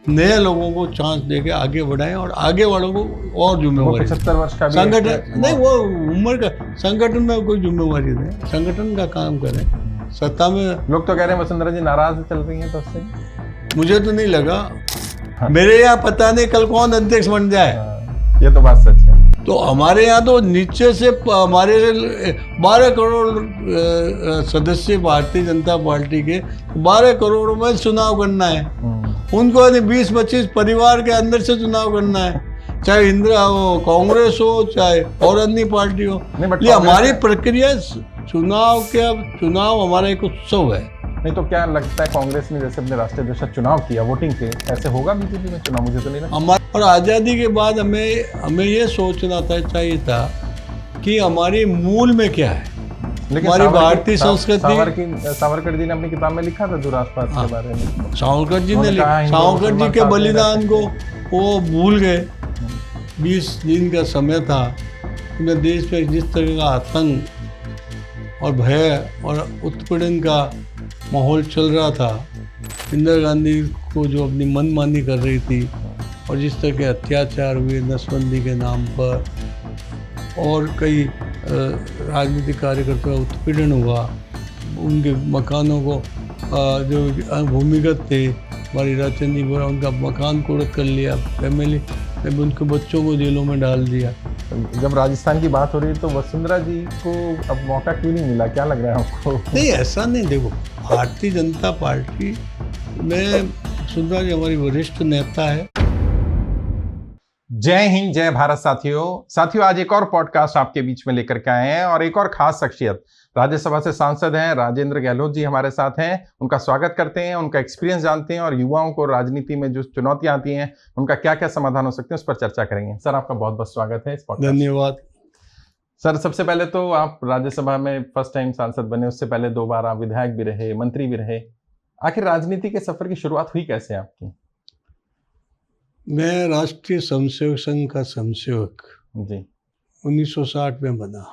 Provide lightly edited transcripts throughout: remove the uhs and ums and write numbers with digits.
नए लोगों को चांस देके आगे बढ़ाएं और आगे वालों को और जिम्मेवारी 75 वर्ष का भी संगठन नहीं, वो उम्र का संगठन में कोई जिम्मेवारी दें, संगठन का काम करें। सत्ता में लोग तो कह रहे हैं वसुंधरा जी नाराज चल रही हैं तो उससे। मुझे तो नहीं लगा। मेरे यहाँ पता नहीं कल कौन अध्यक्ष बन जाए। ये तो बात सच है। तो हमारे यहाँ तो नीचे से हमारे 12 करोड़ सदस्य भारतीय जनता पार्टी के, 12 करोड़ में चुनाव करना है। उनको 20-25 परिवार के अंदर से चुनाव करना है, चाहे इंदिरा हो, कांग्रेस हो, चाहे और अन्य पार्टी हो। ये हमारी प्रक्रिया चुनाव हमारा एक उत्सव है। नहीं तो क्या लगता है कांग्रेस ने जैसे अपने राष्ट्रीय अध्यक्ष चुनाव किया वोटिंग से, ऐसे होगा बीजेपी में चुनाव? मुझे तो नहीं लगता। और आज़ादी के बाद हमें ये सोचना चाहिए था कि हमारी मूल में क्या है। लेकिन हमारी भारतीय संस्कृति, सावरकर जी ने अपनी किताब में लिखा था दुराजपात के बारे में। सावरकर जी के बलिदान को वो भूल गए। 20 दिन का समय था, उन्हें देश में जिस तरह का आतंक और भय और उत्पीड़न का माहौल चल रहा था, इंदिरा गांधी को जो अपनी मनमानी कर रही थी और जिस तरह के अत्याचार हुए नसबंदी के नाम पर और कई राजनीतिक कार्यकर्ताओं का उत्पीड़न हुआ, उनके मकानों को जो भूमिगत थे, हमारी राजचंद जी बोरा, उनका मकान कुर्क कर लिया, फैमिली में उनके बच्चों को जेलों में डाल दिया। जब राजस्थान की बात हो रही है तो वसुंधरा जी को अब मौका क्यों नहीं मिला, क्या लग रहा है आपको? नहीं, ऐसा नहीं। देखो, भारतीय जनता पार्टी में वसुंधरा जी हमारी वरिष्ठ नेता है। जय हिंद, जय भारत। साथियों आज एक और पॉडकास्ट आपके बीच में लेकर के आए हैं और एक और खास शख्सियत राज्यसभा से सांसद हैं राजेंद्र गहलोत जी हमारे साथ हैं। उनका स्वागत करते हैं, उनका एक्सपीरियंस जानते हैं और युवाओं को राजनीति में जो चुनौतियां आती हैं उनका क्या क्या समाधान हो सकते हैं उस पर चर्चा करेंगे। सर आपका बहुत बहुत स्वागत है इस पॉडकास्ट। धन्यवाद सर। सबसे पहले तो आप राज्यसभा में फर्स्ट टाइम सांसद बने, उससे पहले 2 बार आप विधायक भी रहे, मंत्री भी रहे। आखिर राजनीति के सफर की शुरुआत हुई कैसे आपकी? मैं राष्ट्रीय स्वयंसेवक संघ का स्वयंसेवक जी 1960 में बना।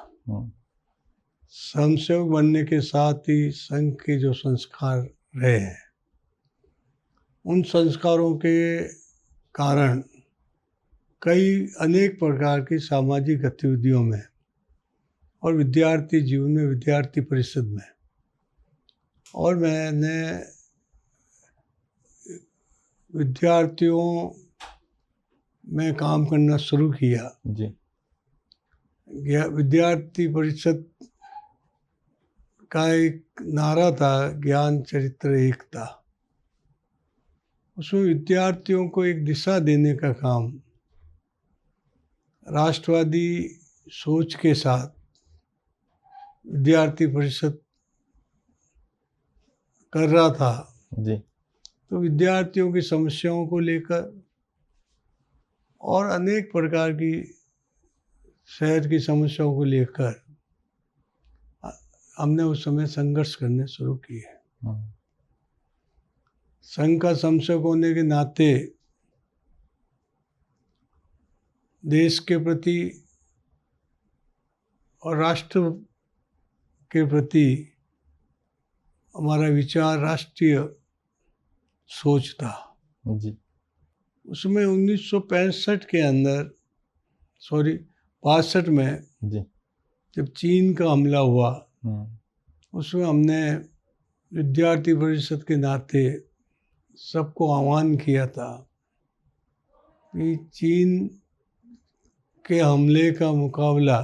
स्वयंसेवक बनने के साथ ही संघ के जो संस्कार रहे हैं, उन संस्कारों के कारण अनेक प्रकार की सामाजिक गतिविधियों में और विद्यार्थी जीवन में, विद्यार्थी परिषद में, और मैंने विद्यार्थियों में काम करना शुरू किया। जी विद्यार्थी परिषद का एक नारा था, ज्ञान चरित्र एकता। उसमें विद्यार्थियों को एक दिशा देने का काम राष्ट्रवादी सोच के साथ विद्यार्थी परिषद कर रहा था। जी तो विद्यार्थियों की समस्याओं को लेकर और अनेक प्रकार की शहर की समस्याओं को लेकर हमने उस समय संघर्ष करने शुरू किए। संघ का संसद होने के नाते देश के प्रति और राष्ट्र के प्रति हमारा विचार राष्ट्रीय सोच था। जी उसमें 1965 के अंदर 65 में जी जब चीन का हमला हुआ, उसमें हमने विद्यार्थी परिषद के नाते सबको आह्वान किया था कि चीन के हमले का मुकाबला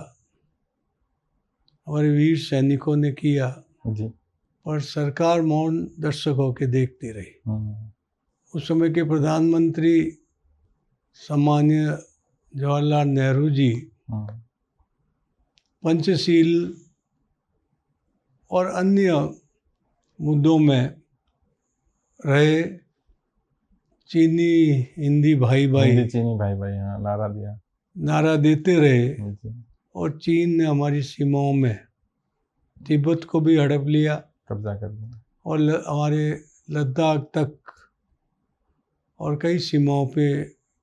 हमारे वीर सैनिकों ने किया जी और सरकार मौन दर्शक होकर देखती रही। उस समय के प्रधानमंत्री सम्माननीय जवाहरलाल नेहरू जी पंचशील और अन्य मुद्दों में रहे। चीनी हिंदी भाई भाई, चीनी भाई भाई नारा देते रहे और चीन ने हमारी सीमाओं में तिब्बत को भी हड़प लिया, कब्जा कर लिया और हमारे लद्दाख तक और कई सीमाओं पे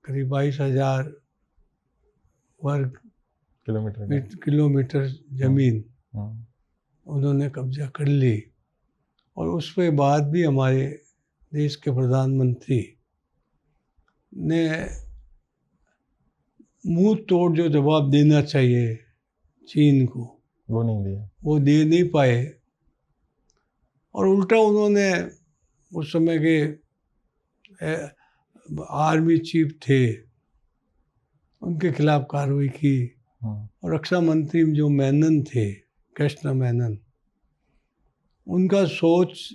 करीब 22,000 वर्ग किलोमीटर जमीन उन्होंने कब्जा कर ली। और उस पे बाद भी हमारे देश के प्रधानमंत्री ने मुंह तोड़ जो जवाब देना चाहिए चीन को, वो नहीं दिया। वो दे नहीं पाए, और उल्टा उन्होंने उस समय के आर्मी चीफ थे उनके खिलाफ कार्रवाई की। और रक्षा मंत्री जो मेनन थे, कृष्ण मेनन, उनका सोच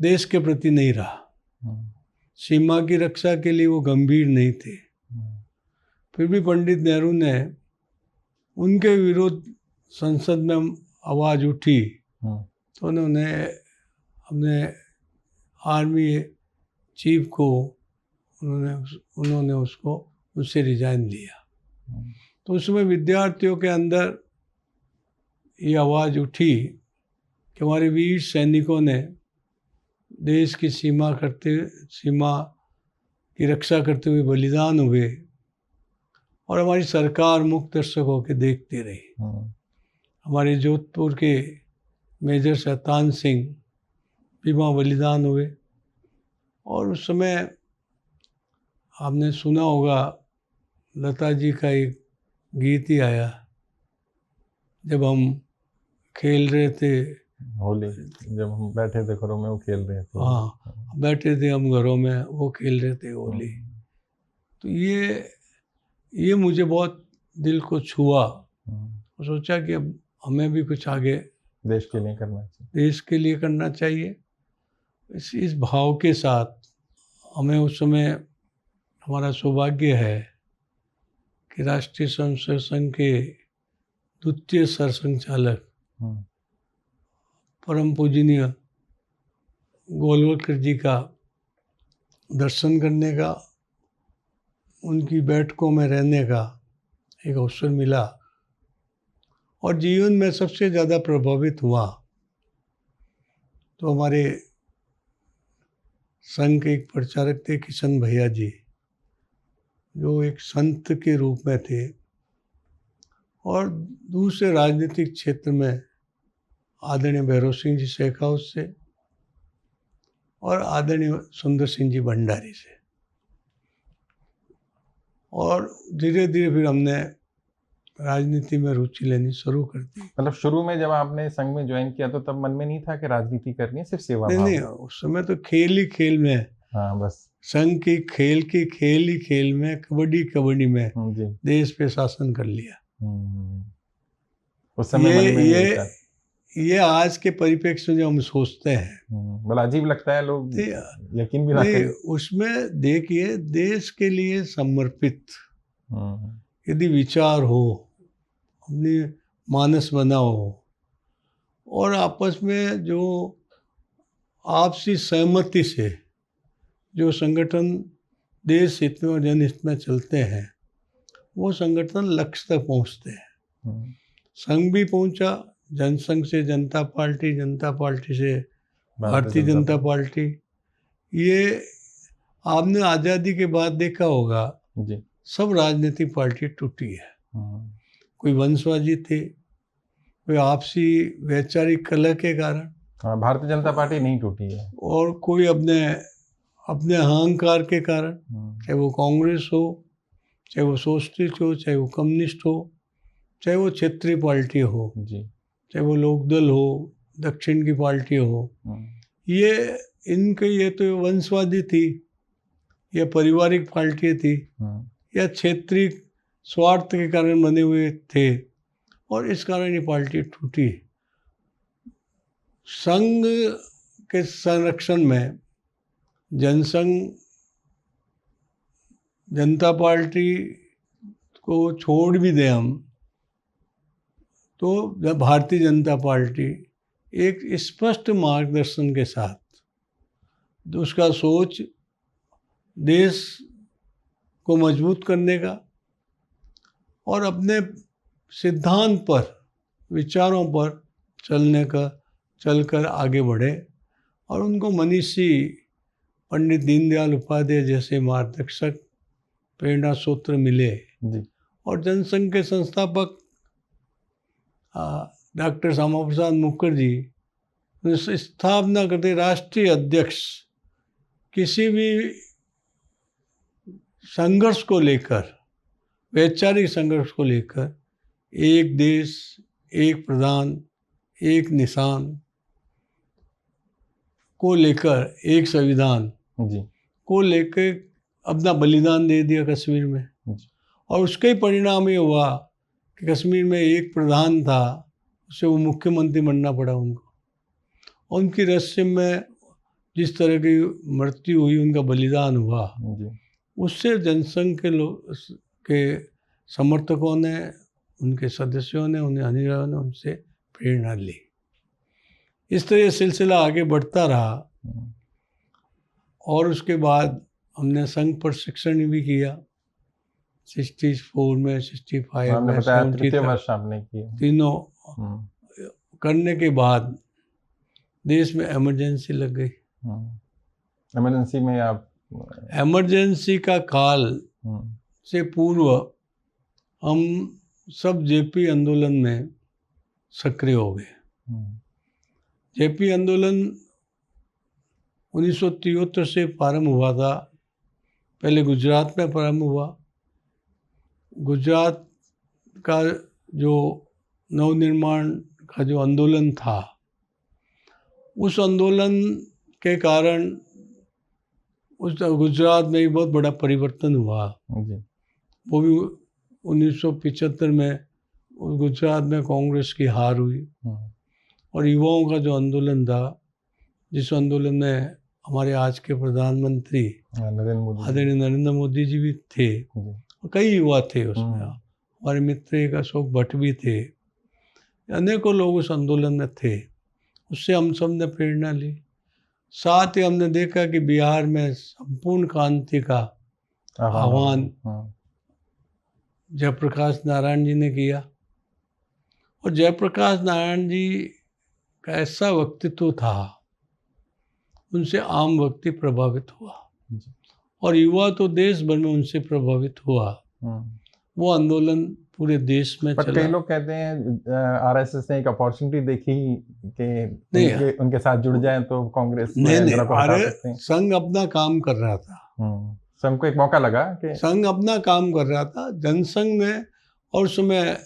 देश के प्रति नहीं रहा, सीमा की रक्षा के लिए वो गंभीर नहीं थे। फिर भी पंडित नेहरू ने उनके विरुद्ध संसद में आवाज़ उठी तो उन्होंने अपने आर्मी चीफ को उन्होंने उसको उससे रिजाइन लिया। तो उसमें विद्यार्थियों के अंदर ये आवाज़ उठी कि हमारे वीर सैनिकों ने देश की सीमा की रक्षा करते हुए बलिदान हुए, और हमारी सरकार मुक्त दर्शक होकर देखती रही। हमारे जोधपुर के मेजर शैतान सिंह भी वहाँ बलिदान हुए। और उस समय आपने सुना होगा, लता जी का एक गीत ही आया, जब हम खेल रहे थे होली, जब हम बैठे थे घरों में वो खेल रहे थे। हाँ, बैठे थे हम घरों में, वो खेल रहे थे होली। तो ये मुझे बहुत दिल को छुआ और सोचा कि अब हमें भी कुछ आगे देश के लिए करना चाहिए, देश के लिए करना चाहिए। इस भाव के साथ हमें उस समय, हमारा सौभाग्य है कि राष्ट्रीय स्वयंसेवक संघ के द्वितीय सरसंघचालक परम पूजनीय गोलवलकर जी का दर्शन करने का, उनकी बैठकों में रहने का एक अवसर मिला। और जीवन में सबसे ज़्यादा प्रभावित हुआ तो हमारे संघ के एक प्रचारक थे किशन भैया जी, जो एक संत के रूप में थे और दूसरे राजनीतिक क्षेत्र में आदरणीय भैरव सिंह जी शेखावत से और आदरणीय सुंदर सिंह जी भंडारी से। और धीरे धीरे फिर हमने राजनीति में रुचि लेनी शुरू कर दी। मतलब शुरू में जब आपने संघ में ज्वाइन किया तो तब मन में नहीं था कि राजनीति करनी है, सिर्फ सेवा भाव? नहीं, उस समय तो खेल ही खेल में, हाँ बस संघ की खेल ही खेल में, कबड्डी में जी देश पे शासन कर लिया। उस समय मन में नहीं था। ये आज के परिप्रेक्ष्य में जो हम सोचते हैं, बड़ा अजीब लगता है, लोग यकीन भी ना करें। उसमें देखिए, देश के लिए समर्पित यदि विचार हो, अपनी मानस बना हो, और आपस में जो आपसी सहमति से जो संगठन देश हित में और जनहित में चलते हैं, वो संगठन लक्ष्य तक पहुंचते हैं। संघ भी पहुंचा, जनसंघ से जनता पार्टी, जनता पार्टी से भारतीय जनता पार्टी। ये आपने आज़ादी के बाद देखा होगा जी, सब राजनीतिक पार्टी टूटी है। कोई वंशवादी थे, कोई आपसी वैचारिक कलह के कारण। भारतीय जनता पार्टी नहीं टूटी है। और कोई अपने अहंकार के कारण, चाहे वो कांग्रेस हो, चाहे वो सोशलिस्ट हो, चाहे वो कम्युनिस्ट हो, चाहे वो क्षेत्रीय पार्टी हो जी, चाहे वो लोकदल हो, दक्षिण की पार्टी हो, ये तो वंशवादी थी, या पारिवारिक पार्टी थी, या क्षेत्रीय स्वार्थ के कारण बने हुए थे, और इस कारण ये पार्टी टूटी। संघ के संरक्षण में जनसंघ, जनता पार्टी को छोड़ भी दें हम, तो भारतीय जनता पार्टी एक स्पष्ट मार्गदर्शन के साथ उसका सोच देश को मजबूत करने का और अपने सिद्धांत पर, विचारों पर चलकर आगे बढ़े, और उनको मनीषी पंडित दीनदयाल उपाध्याय जैसे मार्गदर्शक प्रेरणा सूत्र मिले जी। और जनसंघ के संस्थापक डॉक्टर श्यामा प्रसाद मुखर्जी स्थापना करते राष्ट्रीय अध्यक्ष किसी भी संघर्ष को लेकर, वैचारिक संघर्ष को लेकर, एक देश, एक प्रधान, एक निशान को लेकर, एक संविधान जी को लेकर अपना बलिदान दे दिया कश्मीर में। जी और उसका ही परिणाम ये हुआ कि कश्मीर में एक प्रधान था, उससे वो मुख्यमंत्री बनना पड़ा उनको। और उनकी रहस्य में जिस तरह की मृत्यु हुई, उनका बलिदान हुआ, जी उससे जनसंघ के लोग के समर्थकों ने, उनके सदस्यों ने, उन्हें अनुयायियों ने उनसे प्रेरणा ली। इस तरह सिलसिला आगे बढ़ता रहा। और उसके बाद हमने संघ प्रशिक्षण भी किया 64 में, 65 आपने में, बताया 70 तृतीय तक। वर्ष आपने किया। तीनों करने के बाद देश में इमरजेंसी लग गई। इमरजेंसी में आप, इमरजेंसी का काल से पूर्व हम सब जेपी आंदोलन में सक्रिय हो गए। जेपी आंदोलन 1973 से प्रारंभ हुआ था। पहले गुजरात में प्रारंभ हुआ। गुजरात का जो नवनिर्माण का जो आंदोलन था, उस आंदोलन के कारण उस गुजरात में एक बहुत बड़ा परिवर्तन हुआ। वो भी 1975 में गुजरात में कांग्रेस की हार हुई। और युवाओं का जो आंदोलन था, जिस आंदोलन में हमारे आज के प्रधानमंत्री आदरणीय नरेंद्र मोदी जी भी थे, और कई युवा थे उसमें। हमारे मित्र एक अशोक भट्ट भी थे, अनेकों लोग उस आंदोलन में थे। उससे हम सब ने प्रेरणा ली। साथ ही हमने देखा कि बिहार में संपूर्ण क्रांति का आह्वान जयप्रकाश नारायण जी ने किया। और जयप्रकाश नारायण जी का ऐसा व्यक्तित्व था, उनसे आम व्यक्ति प्रभावित हुआ, और युवा तो देश भर में उनसे प्रभावित हुआ। वो आंदोलन पूरे देश में चला। कई लोग कहते हैं आरएसएस ने एक अपॉर्चुनिटी देखी कि उनके साथ जुड़ जाएं तो कांग्रेस नहीं, संघ अपना काम कर रहा था। संघ को एक मौका लगा कि संघ अपना काम कर रहा था। जनसंघ ने, और उस समय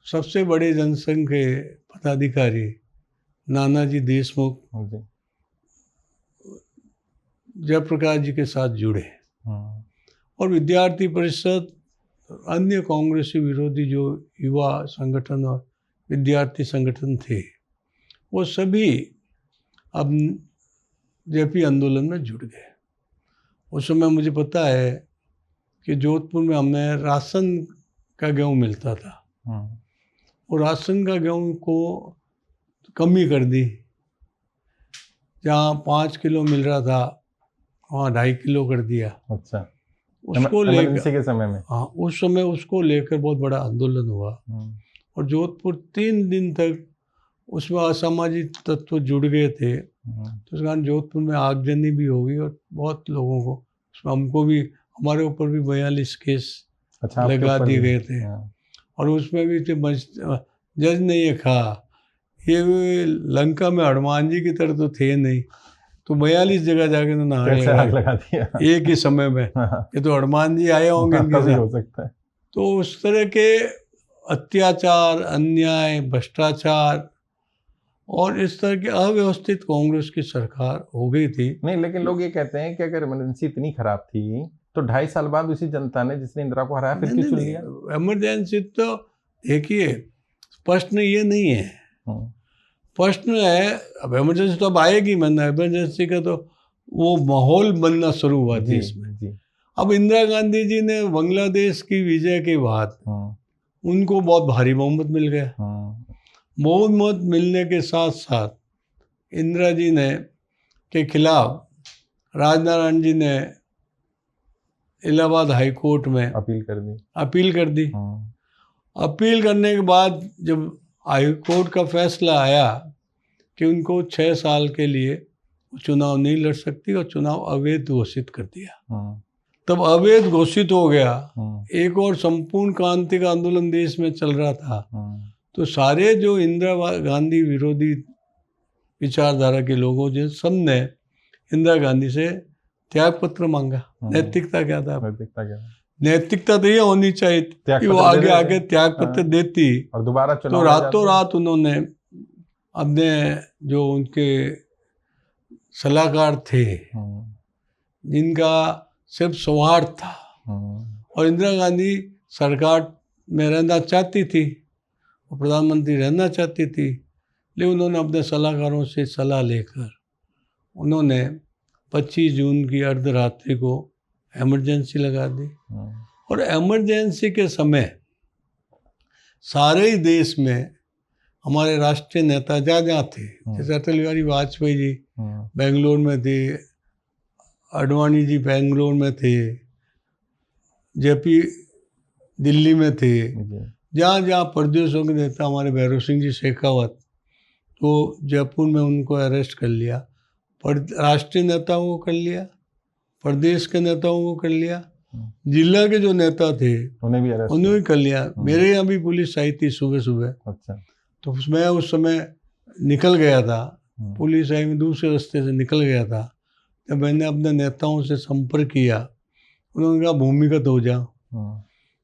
सबसे बड़े जनसंघ के पदाधिकारी नानाजी देशमुख जयप्रकाश जी के साथ जुड़े। और विद्यार्थी परिषद, अन्य कांग्रेसी विरोधी जो युवा संगठन और विद्यार्थी संगठन थे, वो सभी अब जेपी आंदोलन में जुड़ गए। उस समय मुझे पता है कि जोधपुर में हमें राशन का गेहूँ मिलता था, और राशन का गेहूँ को कमी कर दी। जहाँ 5 किलो मिल रहा था, वहाँ 2.5 किलो कर दिया। अच्छा, उसको लेकर के समय में, हाँ, उस समय उसको लेकर बहुत बड़ा आंदोलन हुआ। और जोधपुर 3 दिन तक उसमें असामाजिक तत्व जुड़ गए थे। तो उस कारण जोधपुर में आगजनी भी हो गई, और बहुत लोगों को, उसमें हमको भी, हमारे ऊपर भी 42 केस लगा दिए गए थे। और उसमें भी जज ने ये कहा, ये लंका में हनुमान जी की तरह तो थे नहीं, तो 42 जगह जाके तो आग लगा दिया एक ही समय में। ये तो हनुमान जी आए होंगे इनके साथ। हो सकता है। तो उस तरह के अत्याचार, अन्याय, भ्रष्टाचार और इस तरह की अव्यवस्थित कांग्रेस की सरकार हो गई थी। नहीं, लेकिन लोग ये कहते हैं कि अगर इमरजेंसी इतनी खराब थी तो 2.5 साल बाद उसी जनता ने, जिसने इंदिरा को हराया, फिर क्यों चुन लिया? इमरजेंसी तो देखिए, प्रश्न ये नहीं है। प्रश्न है, अब इमरजेंसी तो अब आएगी। मैंने इमरजेंसी का तो वो माहौल बनना शुरू हुआ देश में। अब इंदिरा गांधी जी ने बांग्लादेश की विजय के बाद उनको बहुत भारी बहुमत मिल गया। बहुमत मिलने के साथ साथ इंदिरा जी ने के खिलाफ राजनारायण जी ने इलाहाबाद हाई कोर्ट में अपील कर दी। अपील करने के बाद जब हाई कोर्ट का फैसला आया कि उनको 6 साल के लिए चुनाव नहीं लड़ सकती और चुनाव अवैध घोषित कर दिया, तब अवैध घोषित हो गया। एक और संपूर्ण क्रांति का आंदोलन देश में चल रहा था। तो सारे जो इंदिरा गांधी विरोधी विचारधारा के लोगों जो सब ने इंदिरा गांधी से त्याग पत्र मांगा। नैतिकता क्या था? नैतिकता क्या? नैतिकता तो ये होनी चाहिए त्याग कि वो पत्र आगे दे आगे देते। त्याग पत्र देती, और दोबारा तो चुनाव रातों रात उन्होंने अपने जो उनके सलाहकार थे जिनका सिर्फ सौहार्द था, और इंदिरा गांधी सरकार में रहना चाहती थी और प्रधानमंत्री रहना चाहती थी, लेकिन उन्होंने अपने सलाहकारों से सलाह लेकर उन्होंने 25 जून की अर्धरात्रि को इमरजेंसी लगा दी। और इमरजेंसी के समय सारे ही देश में हमारे राष्ट्रीय नेता जहाँ जहाँ थे, जैसे अटल बिहारी वाजपेयी जी बेंगलोर में थे, अडवाणी जी बेंगलोर में थे, जेपी दिल्ली में थे, जहाँ जहाँ प्रदेशों के नेता हमारे भैरव सिंह जी शेखावत, तो जयपुर में उनको अरेस्ट कर लिया, राष्ट्रीय नेताओं को कर लिया, प्रदेश के नेताओं को कर लिया, जिला के जो नेता थे उन्हें भी कर लिया। मेरे यहाँ भी पुलिस आई थी सुबह सुबह। अच्छा। तो मैं उस समय निकल गया था, पुलिस आई, मैं दूसरे रास्ते से निकल गया था। जब मैंने अपने नेताओं से संपर्क किया, उन्होंने कहा भूमिगत हो जाओ।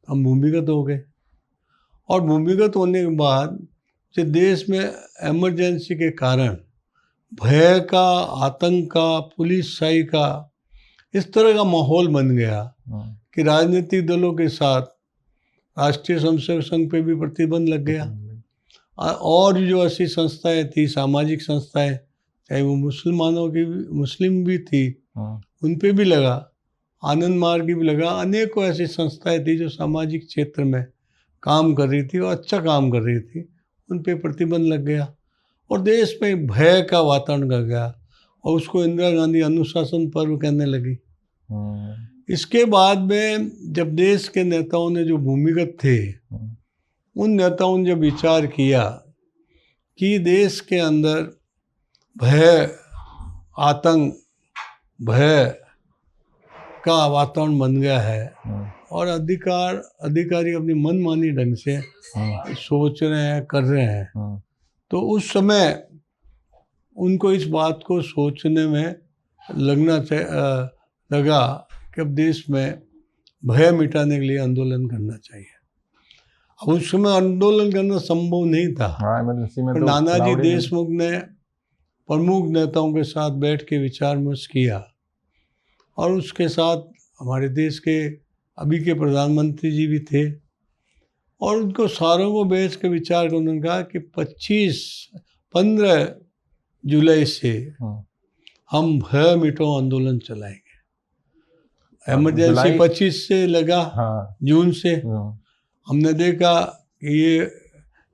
हम भूमिगत हो गए, और भूमिगत होने के बाद जो देश में इमरजेंसी के कारण भय का, आतंक का, पुलिस शाही का इस तरह का माहौल बन गया कि राजनीतिक दलों के साथ राष्ट्रीय स्वयंसेवक संघ पे भी प्रतिबंध लग गया, और जो ऐसी संस्थाएं थी, सामाजिक संस्थाएं, चाहे वो मुसलमानों की मुस्लिम भी थी, उन पे भी लगा, आनंद मार्ग की भी लगा, अनेकों ऐसी संस्थाएं थी जो सामाजिक क्षेत्र में काम कर रही थी और अच्छा काम कर रही थी, उन पे प्रतिबंध लग गया और देश में भय का वातावरण कर गया, और उसको इंदिरा गांधी अनुशासन पर्व कहने लगी। इसके बाद में जब देश के नेताओं ने जो भूमिगत थे, उन नेताओं ने जब विचार किया कि देश के अंदर भय, आतंक, भय का वातावरण बन गया है और अधिकारी अपनी मनमानी ढंग से सोच रहे हैं, कर रहे हैं, तो उस समय उनको इस बात को सोचने में लगा कि अब देश में भय मिटाने के लिए आंदोलन करना चाहिए। अब उस समय आंदोलन करना संभव नहीं था। तो नानाजी देशमुख ने प्रमुख नेताओं के साथ बैठ के विचार विमर्श किया, और उसके साथ हमारे देश के अभी के प्रधानमंत्री जी भी थे, और उनको सारों को बैठ के विचार कर उन्होंने कहा कि 15 जुलाई से हम भय मिटाओ आंदोलन चलाएंगे। इमरजेंसी 25 से लगा, जून से हमने देखा कि ये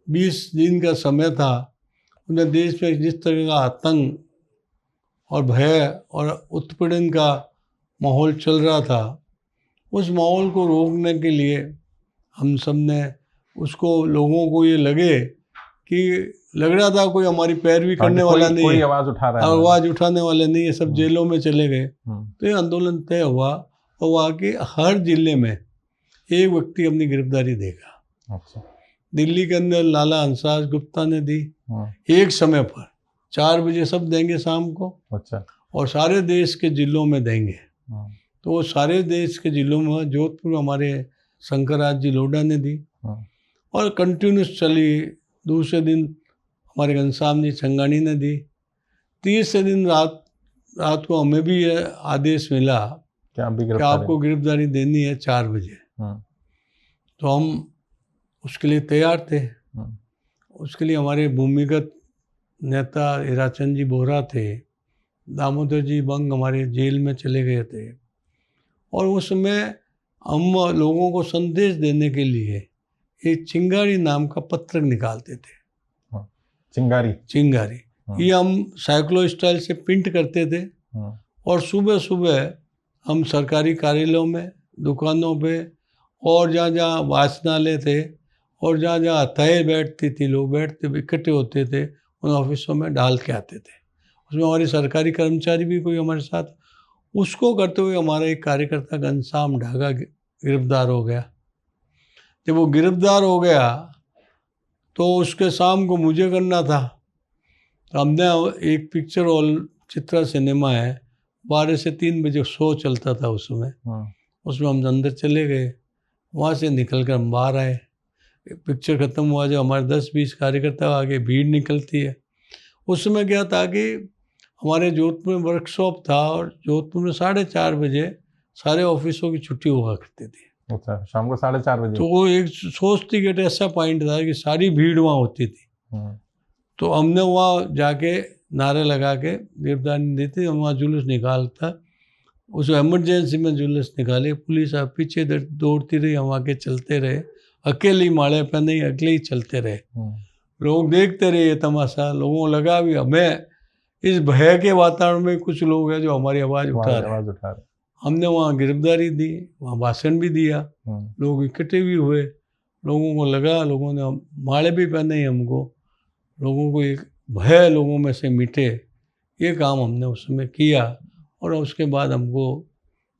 20 दिन का समय था, उन्हें देश में जिस तरह का आतंक और भय और उत्पीड़न का माहौल चल रहा था, उस माहौल को रोकने के लिए हम सब ने उसको, लोगों को ये लगे कि लग रहा था कोई हमारी पैरवी करने वाला नहीं, कोई आवाज़ उठाने वाले नहीं है, सब जेलों में चले गए। तो ये आंदोलन तय हुआ, और वहाँ के हर जिले में एक व्यक्ति अपनी गिरफ्तारी देगा। अच्छा। दिल्ली के अंदर लाला हंसराज गुप्ता ने दी, एक समय पर 4 बजे सब देंगे शाम को। अच्छा। और सारे देश के जिलों में देंगे। तो वो सारे देश के जिलों में, जोधपुर हमारे शंकरराज जी लोढ़ा ने दी, और कंटिन्यूस चली। दूसरे दिन हमारे घनश्याम जी छंगानी ने दी। तीसरे दिन रात को हमें भी ये आदेश मिला कि आपको गिरफ्तारी देनी है 4 बजे। तो हम उसके लिए तैयार थे। उसके लिए हमारे भूमिगत नेता हीराचंद जी बोहरा थे, दामोदर जी बंग हमारे जेल में चले गए थे, और उसमें हम लोगों को संदेश देने के लिए एक चिंगारी नाम का पत्र निकालते थे। चिंगारी ये हम साइक्लो स्टाइल से प्रिंट करते थे, और सुबह सुबह हम सरकारी कार्यालयों में, दुकानों पे, और जहाँ जहाँ वाचनालय थे और जहाँ जहाँ हत्याएँ बैठती थी, लोग बैठते इकट्ठे होते थे, उन ऑफिसों में डाल के आते थे। उसमें हमारे सरकारी कर्मचारी भी कोई हमारे साथ, उसको करते हुए हमारा एक कार्यकर्ता घनश्याम ढागा गिरफ्तार हो गया। जब वो गिरफ्तार हो गया तो उसके शाम को मुझे करना था। तो हमने एक पिक्चर हॉल, चित्रा सिनेमा है, 12 से 3 बजे शो चलता था उस समय। उसमें हम अंदर चले गए, वहाँ से निकल कर हम बाहर आए। पिक्चर ख़त्म हुआ, जो हमारे 10-20 कार्यकर्ता आगे भीड़ निकलती है। उस समय क्या था कि हमारे जोधपुर में वर्कशॉप था और जोधपुर में 4:30 बजे सारे ऑफिसों की छुट्टी हुआ करती थी। अच्छा, शाम को 4:30 बजे। तो वो एक सोचती गेट ऐसा पॉइंट था कि सारी भीड़ वहाँ होती थी। तो हमने वहाँ जाके नारे लगा के गिरफ्तारी दी थी। हम वहाँ जुलूस निकालता, उस इमरजेंसी में जुलूस निकाले, पुलिस आप पीछे दौड़ती रही, हम आके चलते रहे, अकेले ही माड़े पे नहीं, अकेले ही चलते रहे। लोग देखते रहे ये तमाशा। लोगों को लगा भी हमें इस भय के वातावरण में कुछ लोग हैं जो हमारी आवाज़ उठा रहे। हमने वहाँ गिरफ्तारी दी, वहाँ भाषण भी दिया, लोग इकट्ठे भी हुए। लोगों को लगा, लोगों ने माड़े भी पहने ही हमको, लोगों को एक भय लोगों में से मिटे, ये काम हमने उस समय किया। और उसके बाद हमको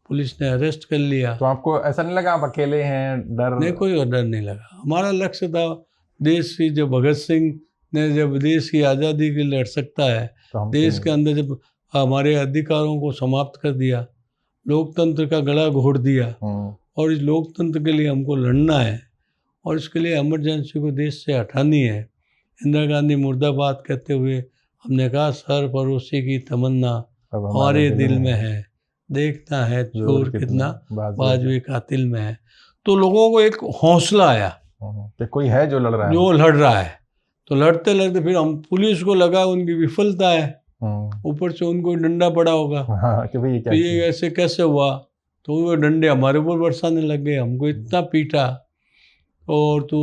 पुलिस ने अरेस्ट कर लिया। तो आपको ऐसा नहीं लगा आप अकेले हैं, डर? नहीं, कोई डर नहीं लगा। हमारा लक्ष्य था देश की, जो भगत सिंह ने जब देश की आज़ादी के लिए लड़ सकता है, तो देश के अंदर जब हमारे अधिकारों को समाप्त कर दिया, लोकतंत्र का गला घोट दिया, और इस लोकतंत्र के लिए हमको लड़ना है और इसके लिए इमरजेंसी को देश से हटानी है। इंदिरा गांधी मुर्दाबाद कहते हुए हमने कहा, सर पड़ोसी की तमन्ना हमारे दिल में है, देखना है चोर कितना बाजवे कातिल में है। तो लोगों को एक हौसला आया कि कोई है जो लड़ रहा है। तो लड़ते लड़ते फिर हम, पुलिस को लगा उनकी विफलता है, ऊपर से उनको डंडा पड़ा होगा, कि भाई तो ये ऐसे कैसे हुआ। तो वो डंडे हमारे ऊपर बरसाने लग गए, हमको इतना पीटा, और तो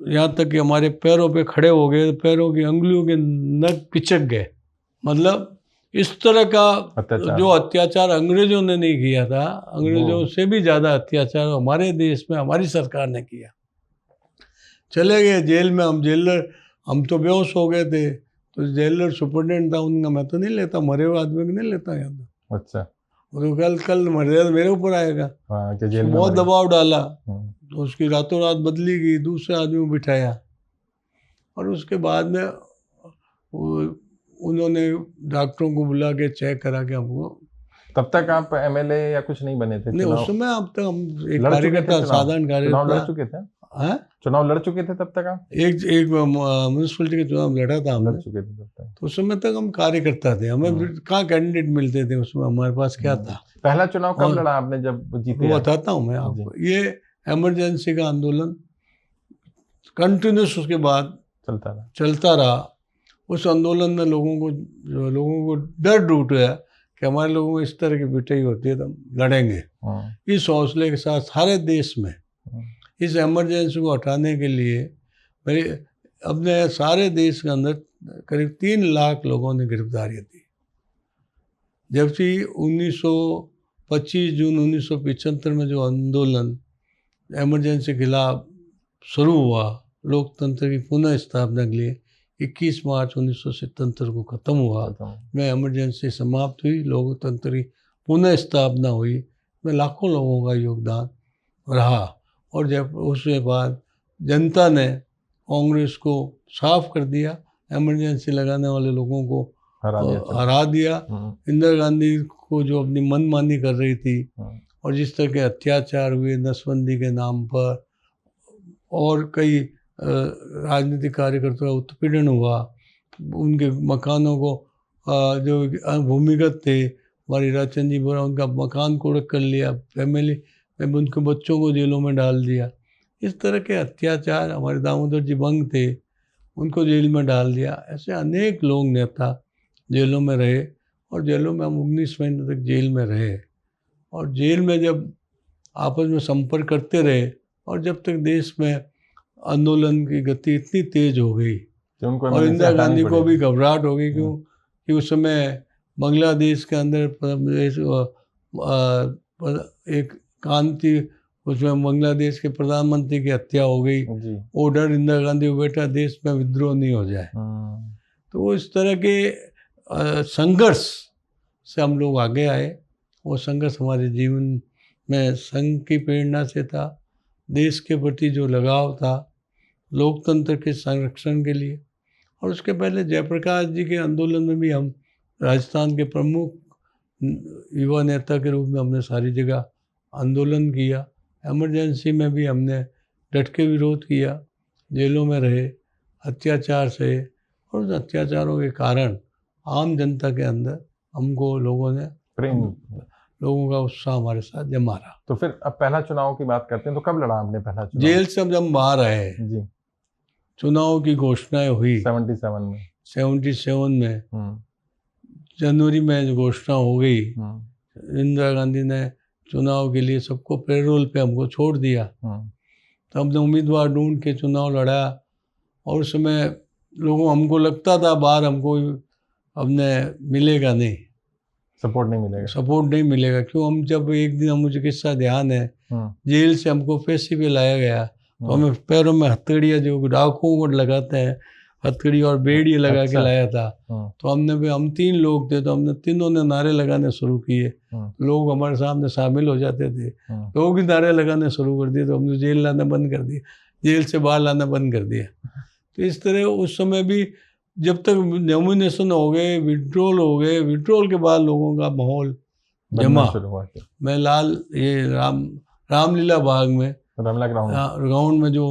यहाँ तक कि हमारे पैरों पे खड़े हो गए, पैरों की अंगुलियों के नख पिचक गए। मतलब इस तरह का जो अत्याचार अंग्रेजों ने नहीं किया था, अंग्रेजों से भी ज़्यादा अत्याचार हमारे देश में हमारी सरकार ने किया। चले गए जेल में, हम तो बेहोश हो गए थे। तो जेलर सुपरिटेंडेंट था उनका, मैं तो नहीं लेता, मरे हुए आदमी को नहीं लेता यहाँ तो। अच्छा, तो कल मरे मेरे ऊपर आएगा। जेल में बहुत दबाव डाला, तो उसकी रातों रात बदली गई, दूसरे आदमी को बिठाया, और उसके बाद में उन्होंने डॉक्टरों को बुला के चेक करा के हमको। तब तक आप एमएलए या कुछ नहीं बने थे? नहीं, उस समय अब तक हम एक कार्यकर्ता, साधारण कार्यकर्ता। लड़ चुके थे? चुनाव लड़ चुके थे तब तक आप? एक म्यूनसिपलिटी के चुनाव लड़ा था हम, लड़ चुके थे तब तक। तो उस समय तक हम कार्यकर्ता थे, हमें कहाँ कैंडिडेट मिलते थे उसमें, हमारे पास क्या था। पहला चुनाव कब लड़ा आपने जब जीते? वो बताता हूँ मैं आपको। ये इमरजेंसी का आंदोलन कंटिन्यूस उसके बाद चलता रहा। उस आंदोलन में लोगों को डर टूट गया कि हमारे लोगों को इस तरह की पिटाई होती है तो हम लड़ेंगे। इस हौसले के साथ सारे देश में इस इमरजेंसी को हटाने के लिए मेरे अपने सारे देश के अंदर करीब 3 लाख लोगों ने गिरफ्तारियाँ दी। जबकि 25 जून 1975 में जो आंदोलन इमरजेंसी के खिलाफ शुरू हुआ, लोकतंत्र की पुनः स्थापना के लिए 21 मार्च 1977 को ख़त्म हुआ, में इमरजेंसी समाप्त हुई, लोकतंत्र की पुनः स्थापना हुई, में लाखों लोगों का योगदान रहा। और जब उसके बाद जनता ने कांग्रेस को साफ कर दिया, इमरजेंसी लगाने वाले लोगों को हरा दिया। इंदिरा गांधी को जो अपनी मनमानी कर रही थी और जिस तरह के अत्याचार हुए नसबंदी के नाम पर, और कई राजनीतिक कार्यकर्ताओं का उत्पीड़न हुआ, उनके मकानों को जो भूमिगत थे, हमारी राजचंद जी बोरा, उनका मकान कोड़क कर लिया, फैमिली में उनके बच्चों को जेलों में डाल दिया। इस तरह के अत्याचार, हमारे दामोदर जी बंग थे, उनको जेल में डाल दिया। ऐसे अनेक लोग, नेता जेलों में रहे, और जेलों में हम 19 महीने तक जेल में रहे। और जेल में जब आपस में संपर्क करते रहे, और जब तक देश में आंदोलन की गति इतनी तेज हो गई और इंदिरा गांधी को भी घबराहट हो गई, क्यों कि उस समय बांग्लादेश के अंदर एक कांति, उसमें बांग्लादेश के प्रधानमंत्री की हत्या हो गई। वो डर इंदिरा गांधी को बैठा देश में विद्रोह नहीं हो जाए। तो इस तरह के संघर्ष से हम लोग आगे आए। वो संघर्ष हमारे जीवन में संघ की प्रेरणा से था, देश के प्रति जो लगाव था, लोकतंत्र के संरक्षण के लिए। और उसके पहले जयप्रकाश जी के आंदोलन में भी हम राजस्थान के प्रमुख युवा नेता के रूप में हमने सारी जगह आंदोलन किया। इमरजेंसी में भी हमने डट के विरोध किया, जेलों में रहे, अत्याचार सहे, और उन अत्याचारों के कारण आम जनता के अंदर हमको लोगों ने प्रेम, लोगों का उत्साह हमारे साथ जमा रहा। तो फिर अब पहला चुनाव की बात करते हैं, तो कब लड़ा आपने पहला चुनाव? जेल से जब हम बाहर आए, जी, चुनाव की घोषणाएं हुई 77 में। 77 में जनवरी में जो घोषणा हो गई, इंदिरा गांधी ने चुनाव के लिए सबको पेरोल पे हमको छोड़ दिया। तो हमने उम्मीदवार ढूंढ के चुनाव लड़ा, और उस समय लोगों हमको लगता था बाहर हमको हमने मिलेगा नहीं, सपोर्ट नहीं मिलेगा। क्यों? हम जब एक दिन, मुझे किस्सा ध्यान है, जेल से हमको पेशी पे लाया गया, तो हमें पैरों में हथकड़ियाँ जो डाकुओं को लगाते हैं, हथकड़ी और बेड़ी लगा के लाया था। तो हम 3 लोग थे, तो हमने तीनों ने नारे लगाने शुरू किए। लोग हमारे सामने शामिल हो जाते थे, लोग भी नारे लगाने शुरू कर दिए, तो हमने जेल लाना बंद कर दिया, जेल से बाहर लाना बंद कर दिया। तो इस तरह उस समय भी जब तक नॉमिनेशन हो गए, विड्रॉल के बाद लोगों का माहौल जमा। मैं रामलीला बाग में, ग्राउंड में जो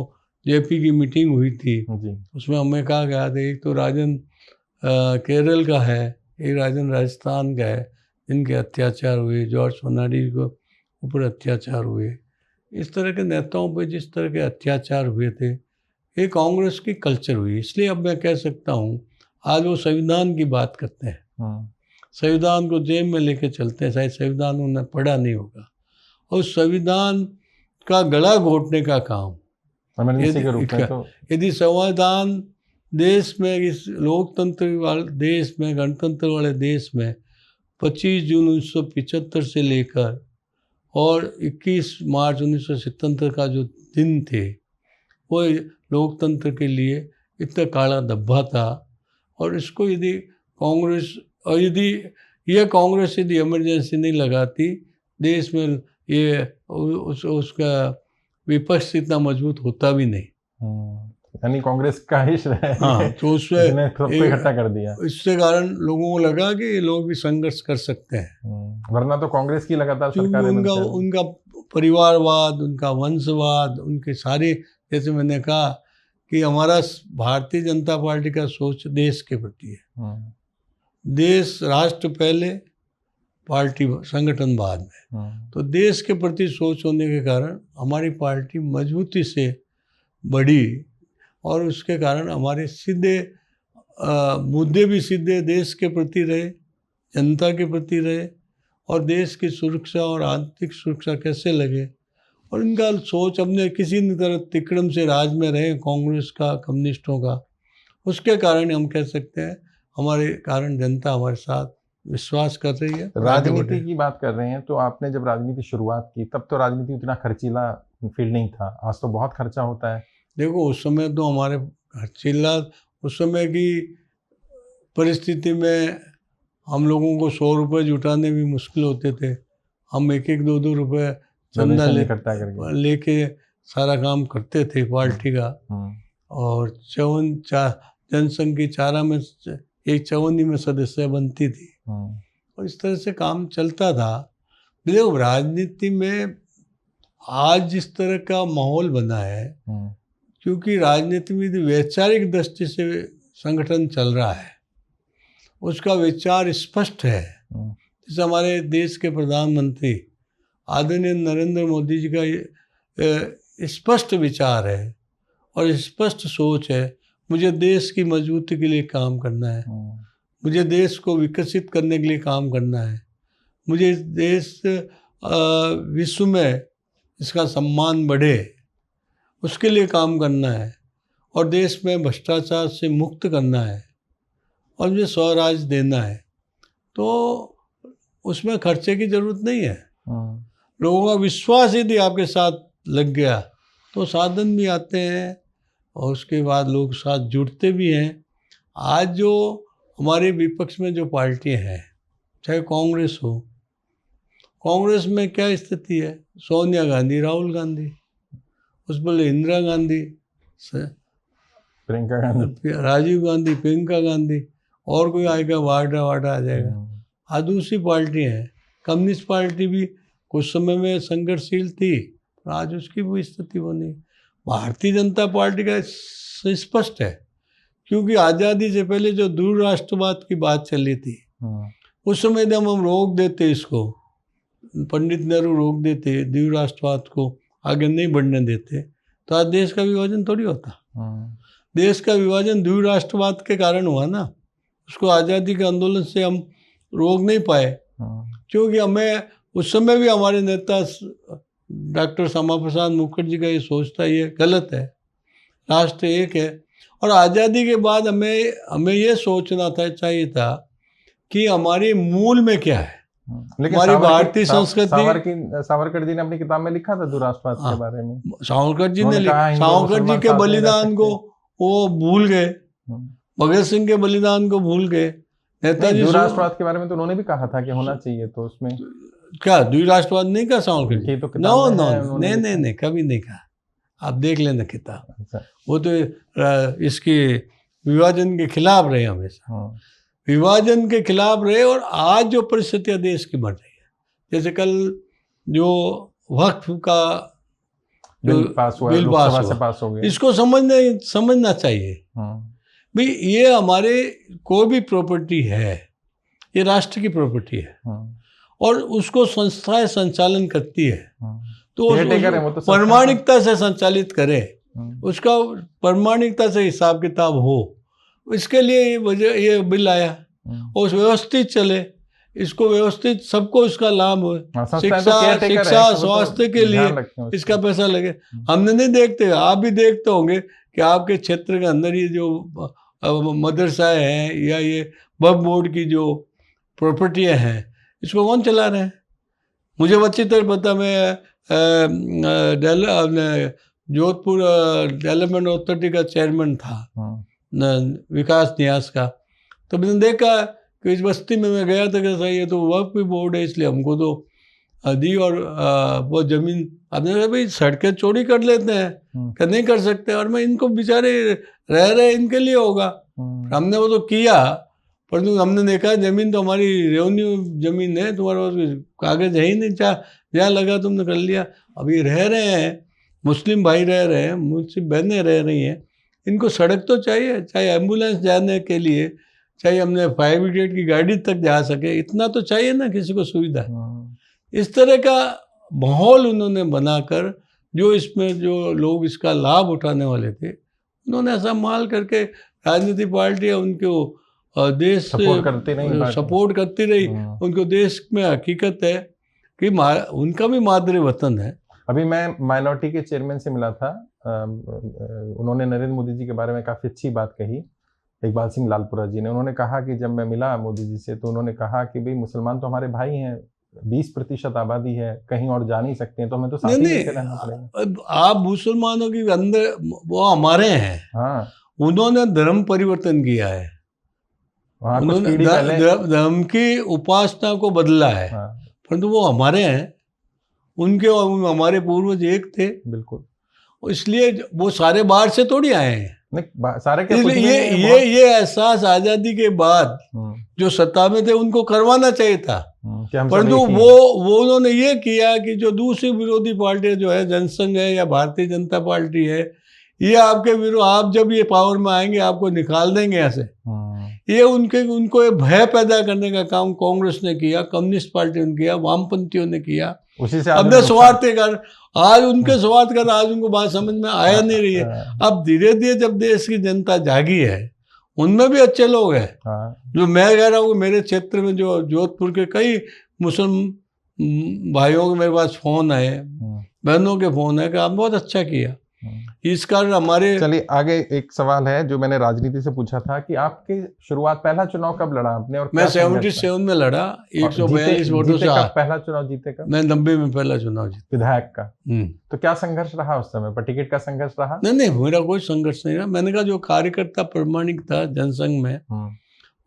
जेपी की मीटिंग हुई थी, उसमें हमें कहा गया था एक तो राजन केरल का है, एक राजन राजस्थान का है, जिनके अत्याचार हुए, जॉर्ज फर्नांडिस को ऊपर अत्याचार हुए। इस तरह के नेताओं पर जिस तरह के अत्याचार हुए थे, ये कांग्रेस की कल्चर हुई। इसलिए अब मैं कह सकता हूँ, आज वो संविधान की बात करते हैं, संविधान को जेब में लेके चलते हैं, शायद संविधान उन्होंने पढ़ा नहीं होगा, और संविधान का गला घोटने का काम यदि संविधान देश में, इस लोकतंत्र वाले देश में, गणतंत्र वाले देश में 25 जून 1975 से लेकर और 21 मार्च 1977 का जो दिन थे, वो लोकतंत्र के लिए इतना काला धब्बा था। और इसको यदि कांग्रेस, और यदि इमरजेंसी नहीं लगाती, देश में ये उसका विपक्ष इतना मजबूत होता भी नहीं। यानी कांग्रेस का ही हाँ, तो उसमें इकट्ठा कर दिया। इससे कारण लोगों को लगा कि ये लोग भी संघर्ष कर सकते हैं, वरना तो कांग्रेस की लगातार सरकारें, उनका परिवारवाद, उनका वंशवाद, उनके सारे, जैसे मैंने कहा कि हमारा भारतीय जनता पार्टी का सोच देश के प्रति है। देश, राष्ट्र पहले, पार्टी संगठन बाद में। तो देश के प्रति सोच होने के कारण हमारी पार्टी मजबूती से बढ़ी, और उसके कारण हमारे सीधे मुद्दे भी सीधे देश के प्रति रहे, जनता के प्रति रहे, और देश की सुरक्षा और आंतरिक सुरक्षा कैसे लगे। और इनका सोच, हमने किसी न तरह तिकड़म से राज में रहे कांग्रेस का, कम्युनिस्टों का, उसके कारण हम कह सकते हैं हमारे कारण जनता हमारे साथ विश्वास कर रही है। राजनीति की बात कर रहे हैं, तो आपने जब राजनीति शुरुआत की, तब तो राजनीति उतना खर्चीला फील्ड नहीं था, आज तो बहुत खर्चा होता है। देखो, उस समय तो हमारे खर्चीला, उस समय की परिस्थिति में हम लोगों को 100 रुपये जुटाने भी मुश्किल होते थे। हम 1-1, 2-2 रुपये चंदा लेके सारा काम करते थे पार्टी का। और 54 जनसंघ की 4 में एक 54 में सदस्य बनती थी, और इस तरह से काम चलता था। देखो, राजनीति में आज जिस तरह का माहौल बना है, क्योंकि राजनीति में वैचारिक दृष्टि से संगठन चल रहा है, उसका विचार स्पष्ट है। जैसे हमारे देश के प्रधानमंत्री आदरणीय नरेंद्र मोदी जी का स्पष्ट विचार है और स्पष्ट सोच है, मुझे देश की मजबूती के लिए काम करना है, मुझे देश को विकसित करने के लिए काम करना है, मुझे देश विश्व में इसका सम्मान बढ़े, उसके लिए काम करना है, और देश में भ्रष्टाचार से मुक्त करना है, और मुझे स्वराज देना है। तो उसमें खर्चे की जरूरत नहीं है। लोगों का विश्वास यदि आपके साथ लग गया तो साधन भी आते हैं, और उसके बाद लोग साथ जुड़ते भी हैं। आज जो हमारे विपक्ष में जो पार्टियां हैं, चाहे कांग्रेस हो, कांग्रेस में क्या स्थिति है? सोनिया गांधी, राहुल गांधी, उस पर इंदिरा गांधी, प्रियंका गांधी, राजीव गांधी, प्रियंका गांधी, और कोई आएगा वाडा आ जाएगा। आज दूसरी पार्टी है। कम्युनिस्ट पार्टी भी कुछ समय में संघर्षशील थी, पर आज उसकी भी स्थिति बनी। भारतीय जनता पार्टी का स्पष्ट है, क्योंकि आज़ादी से पहले जो दूर राष्ट्रवाद की बात चली थी, उस समय जब हम रोक देते इसको, पंडित नेहरू रोक देते दूर राष्ट्रवाद को, आगे नहीं बढ़ने देते, तो आज देश का विभाजन थोड़ी होता। देश का विभाजन दूर राष्ट्रवाद के कारण हुआ ना। उसको आज़ादी के आंदोलन से हम रोक नहीं पाए, क्योंकि हमें उस समय भी हमारे नेता डॉक्टर श्यामा प्रसाद मुखर्जी का ये सोचता ये गलत है, राष्ट्र एक है। और आज़ादी के बाद हमें ये सोचना चाहिए था कि हमारी मूल में क्या है। हमारी भारतीय संस्कृति, सावरकर जी ने अपनी किताब में लिखा था दूरराष्ट्रवाद के बारे में। सावरकर जी के बलिदान को वो भूल गए, भगत सिंह के बलिदान को भूल गए। नेताजी दूरराष्ट्रवाद के बारे में तो उन्होंने भी कहा था कि होना चाहिए, तो उसमें क्या द्विराष्ट्रवाद नहीं कहा सावरकर जी? तो नहीं, कभी नहीं कहा। आप देख लेना किताब। अच्छा। वो तो इसके विभाजन के खिलाफ रहे हमेशा, विभाजन के खिलाफ रहे। और आज जो परिस्थितियां देश की बढ़ रही है, जैसे कल जो वक्फ का बिल पास हो गया, इसको समझना चाहिए भाई, ये हमारे कोई भी प्रॉपर्टी है, ये राष्ट्र की प्रॉपर्टी है, और उसको संस्थाएं संचालन करती है, तो प्रामाणिकता से संचालित करे, उसका प्रामाणिकता से हिसाब किताब हो। इसके लिए ये बिल आया, और व्यवस्थित चले, इसको व्यवस्थित, सबको इसका लाभ हो, शिक्षा स्वास्थ्य के लिए इसका पैसा लगे। हमने नहीं देखते, आप भी देखते होंगे कि आपके क्षेत्र के अंदर ये जो मदरसाएं हैं या ये वक्फ बोर्ड की जो प्रॉपर्टियां हैं, इसको कौन चला रहे हैं? मुझे अच्छी तरह पता, मैं जोधपुर डेवलपमेंट अथॉरिटी का चेयरमैन था, विकास न्यास का, तो मैंने देखा कि इस बस्ती में मैं गया था, कैसा ये तो वक्फ बोर्ड है, इसलिए हमको तो दी, और वो जमीन आपने कहा भाई सड़कें चोरी कर लेते हैं, क्या नहीं कर सकते? और मैं इनको बेचारे रह रहे इनके लिए होगा, हमने वो तो किया, परंतु हमने देखा जमीन तो हमारी रेवेन्यू जमीन है, तुम्हारे पास कागज है ही नहीं, जहाँ लगा तुमने कर लिया। अभी रह रहे हैं, मुस्लिम भाई रह रहे हैं, मुस्लिम बहनें रह रही हैं, इनको सड़क तो चाहिए, चाहे एम्बुलेंस जाने के लिए, चाहे हमने फायर ब्रिगेड की गाड़ी तक जा सके, इतना तो चाहिए ना किसी को सुविधा। इस तरह का माहौल उन्होंने बनाकर, जो इसमें जो लोग इसका लाभ उठाने वाले थे, उन्होंने ऐसा माल करके राजनीतिक पार्टियाँ उनको देश सपोर्ट करती रही। उनको देश में हकीकत है कि उनका भी मादरे वतन है। अभी मैं माइनॉरिटी के चेयरमैन से मिला था, उन्होंने नरेंद्र मोदी जी के बारे में काफ़ी अच्छी बात कही, इकबाल सिंह लालपुरा जी ने। उन्होंने कहा कि जब मैं मिला मोदी जी से, तो उन्होंने कहा कि भाई मुसलमान तो हमारे भाई हैं, 20% आबादी है, कहीं और जा नहीं सकते हैं, तो हमें तो साथ ही लेके रहना पड़ेगा। आप मुसलमानों के अंदर वो हमारे हैं, हाँ, उन्होंने धर्म परिवर्तन किया है, उन्होंने धर्म की उपासना को बदला है, परंतु वो हमारे हैं, उनके और हमारे पूर्वज एक थे। बिल्कुल, इसलिए वो सारे बाहर से थोड़ी आए हैं, सारे के ये एहसास आजादी के बाद जो सत्ता में थे उनको करवाना चाहिए था, परंतु वो उन्होंने ये किया कि जो दूसरी विरोधी पार्टियां जो है, जनसंघ है या भारतीय जनता पार्टी है, ये आपके विरोध, आप जब ये पावर में आएंगे आपको निकाल देंगे ऐसे। ये उनको ये भय पैदा करने का काम कांग्रेस ने किया, कम्युनिस्ट पार्टी ने किया, वामपंथियों ने किया, उसी से अपने स्वार्थ के कारण। आज उनके स्वार्थ कर आज उनको बात समझ में आया नहीं रही है। अब धीरे धीरे जब देश की जनता जागी है, उनमें भी अच्छे लोग हैं। जो मैं कह रहा हूँ, मेरे क्षेत्र में जो जोधपुर के कई मुस्लिम भाइयों के मेरे पास फोन आए, बहनों के फोन है कि आप बहुत अच्छा किया, इस कारण हमारे। चलिए आगे एक सवाल है जो मैंने राजनीति से पूछा था कि आपकी शुरुआत, पहला चुनाव कब लड़ा आपने? और मैं 77 में लड़ा, 142 वोटों से। पहला चुनाव जीते कब? मैं 90 में पहला चुनाव जीता, विधायक का। तो क्या संघर्ष रहा उस समय पर? टिकट का संघर्ष रहा? नहीं, मेरा कोई संघर्ष नहीं रहा। मैंने कहा जो कार्यकर्ता प्रामाणिक था जनसंघ में,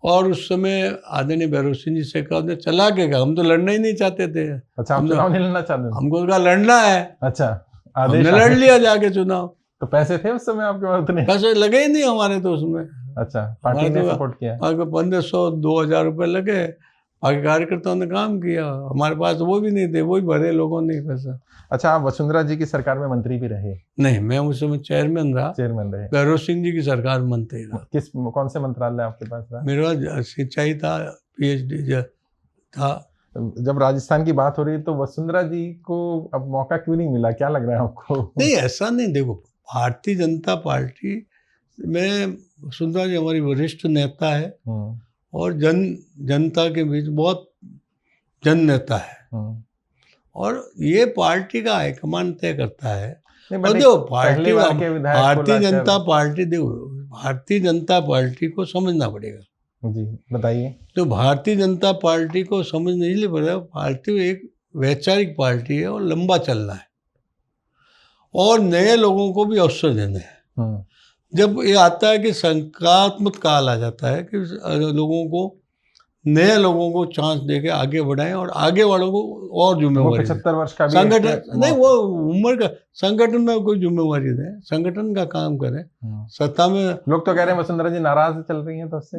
और उस समय आदरणीय भैरव सिंह जी से कहा, चला के कहा, हम तो लड़ना ही नहीं चाहते थे। अच्छा, हम चुनाव नहीं लड़ना चाहते? हमको कहा लड़ना है। अच्छा, हमने लड़ लिया जाके चुनाव। तो पैसे थे उस समय आपके पास? उतने पैसे लगे ही नहीं हमारे तो उसमें। अच्छा, पार्टी ने सपोर्ट किया? 1500-2000 रुपए लगे, बाकी कार्यकर्ताओं ने काम किया, हमारे पास वो भी नहीं थे, वो भी भरे लोगों ने पैसा। अच्छा, आप वसुंधरा जी की सरकार में मंत्री भी रहे? नहीं, मैं उस समय चेयरमैन रहा। चेयरमैन रहे। गौरव सिंह जी की सरकार में मंत्री रहा। कौन से मंत्रालय आपके पास रहा? मेरा सिंचाई था, PhD था। जब राजस्थान की बात हो रही है तो वसुंधरा जी को अब मौका क्यों नहीं मिला, क्या लग रहा है आपको? नहीं, ऐसा नहीं, देखो भारतीय जनता पार्टी में वसुंधरा जी हमारी वरिष्ठ नेता है और जनता के बीच बहुत जन नेता है, और ये पार्टी का हाईकमान तय करता है। और देखो भारतीय जनता पार्टी को समझना पड़ेगा। जी बताइए। तो भारतीय जनता पार्टी को समझने इसलिए पड़ेगा, पार्टी एक वैचारिक पार्टी है और लंबा चलना है और नए लोगों को भी अवसर देने हैं। जब ये आता है कि संक्रामक काल आ जाता है कि लोगों को, नए लोगों को चांस देके आगे बढ़ाएं और आगे वालों को और जिम्मेवारी 75 वर्ष का संगठन नहीं, वो उम्र का संगठन में कोई जिम्मेवारी दें, संगठन का काम करें। सत्ता में लोग तो कह रहे हैं वसुंधरा जी नाराज चल रही हैं, तो उससे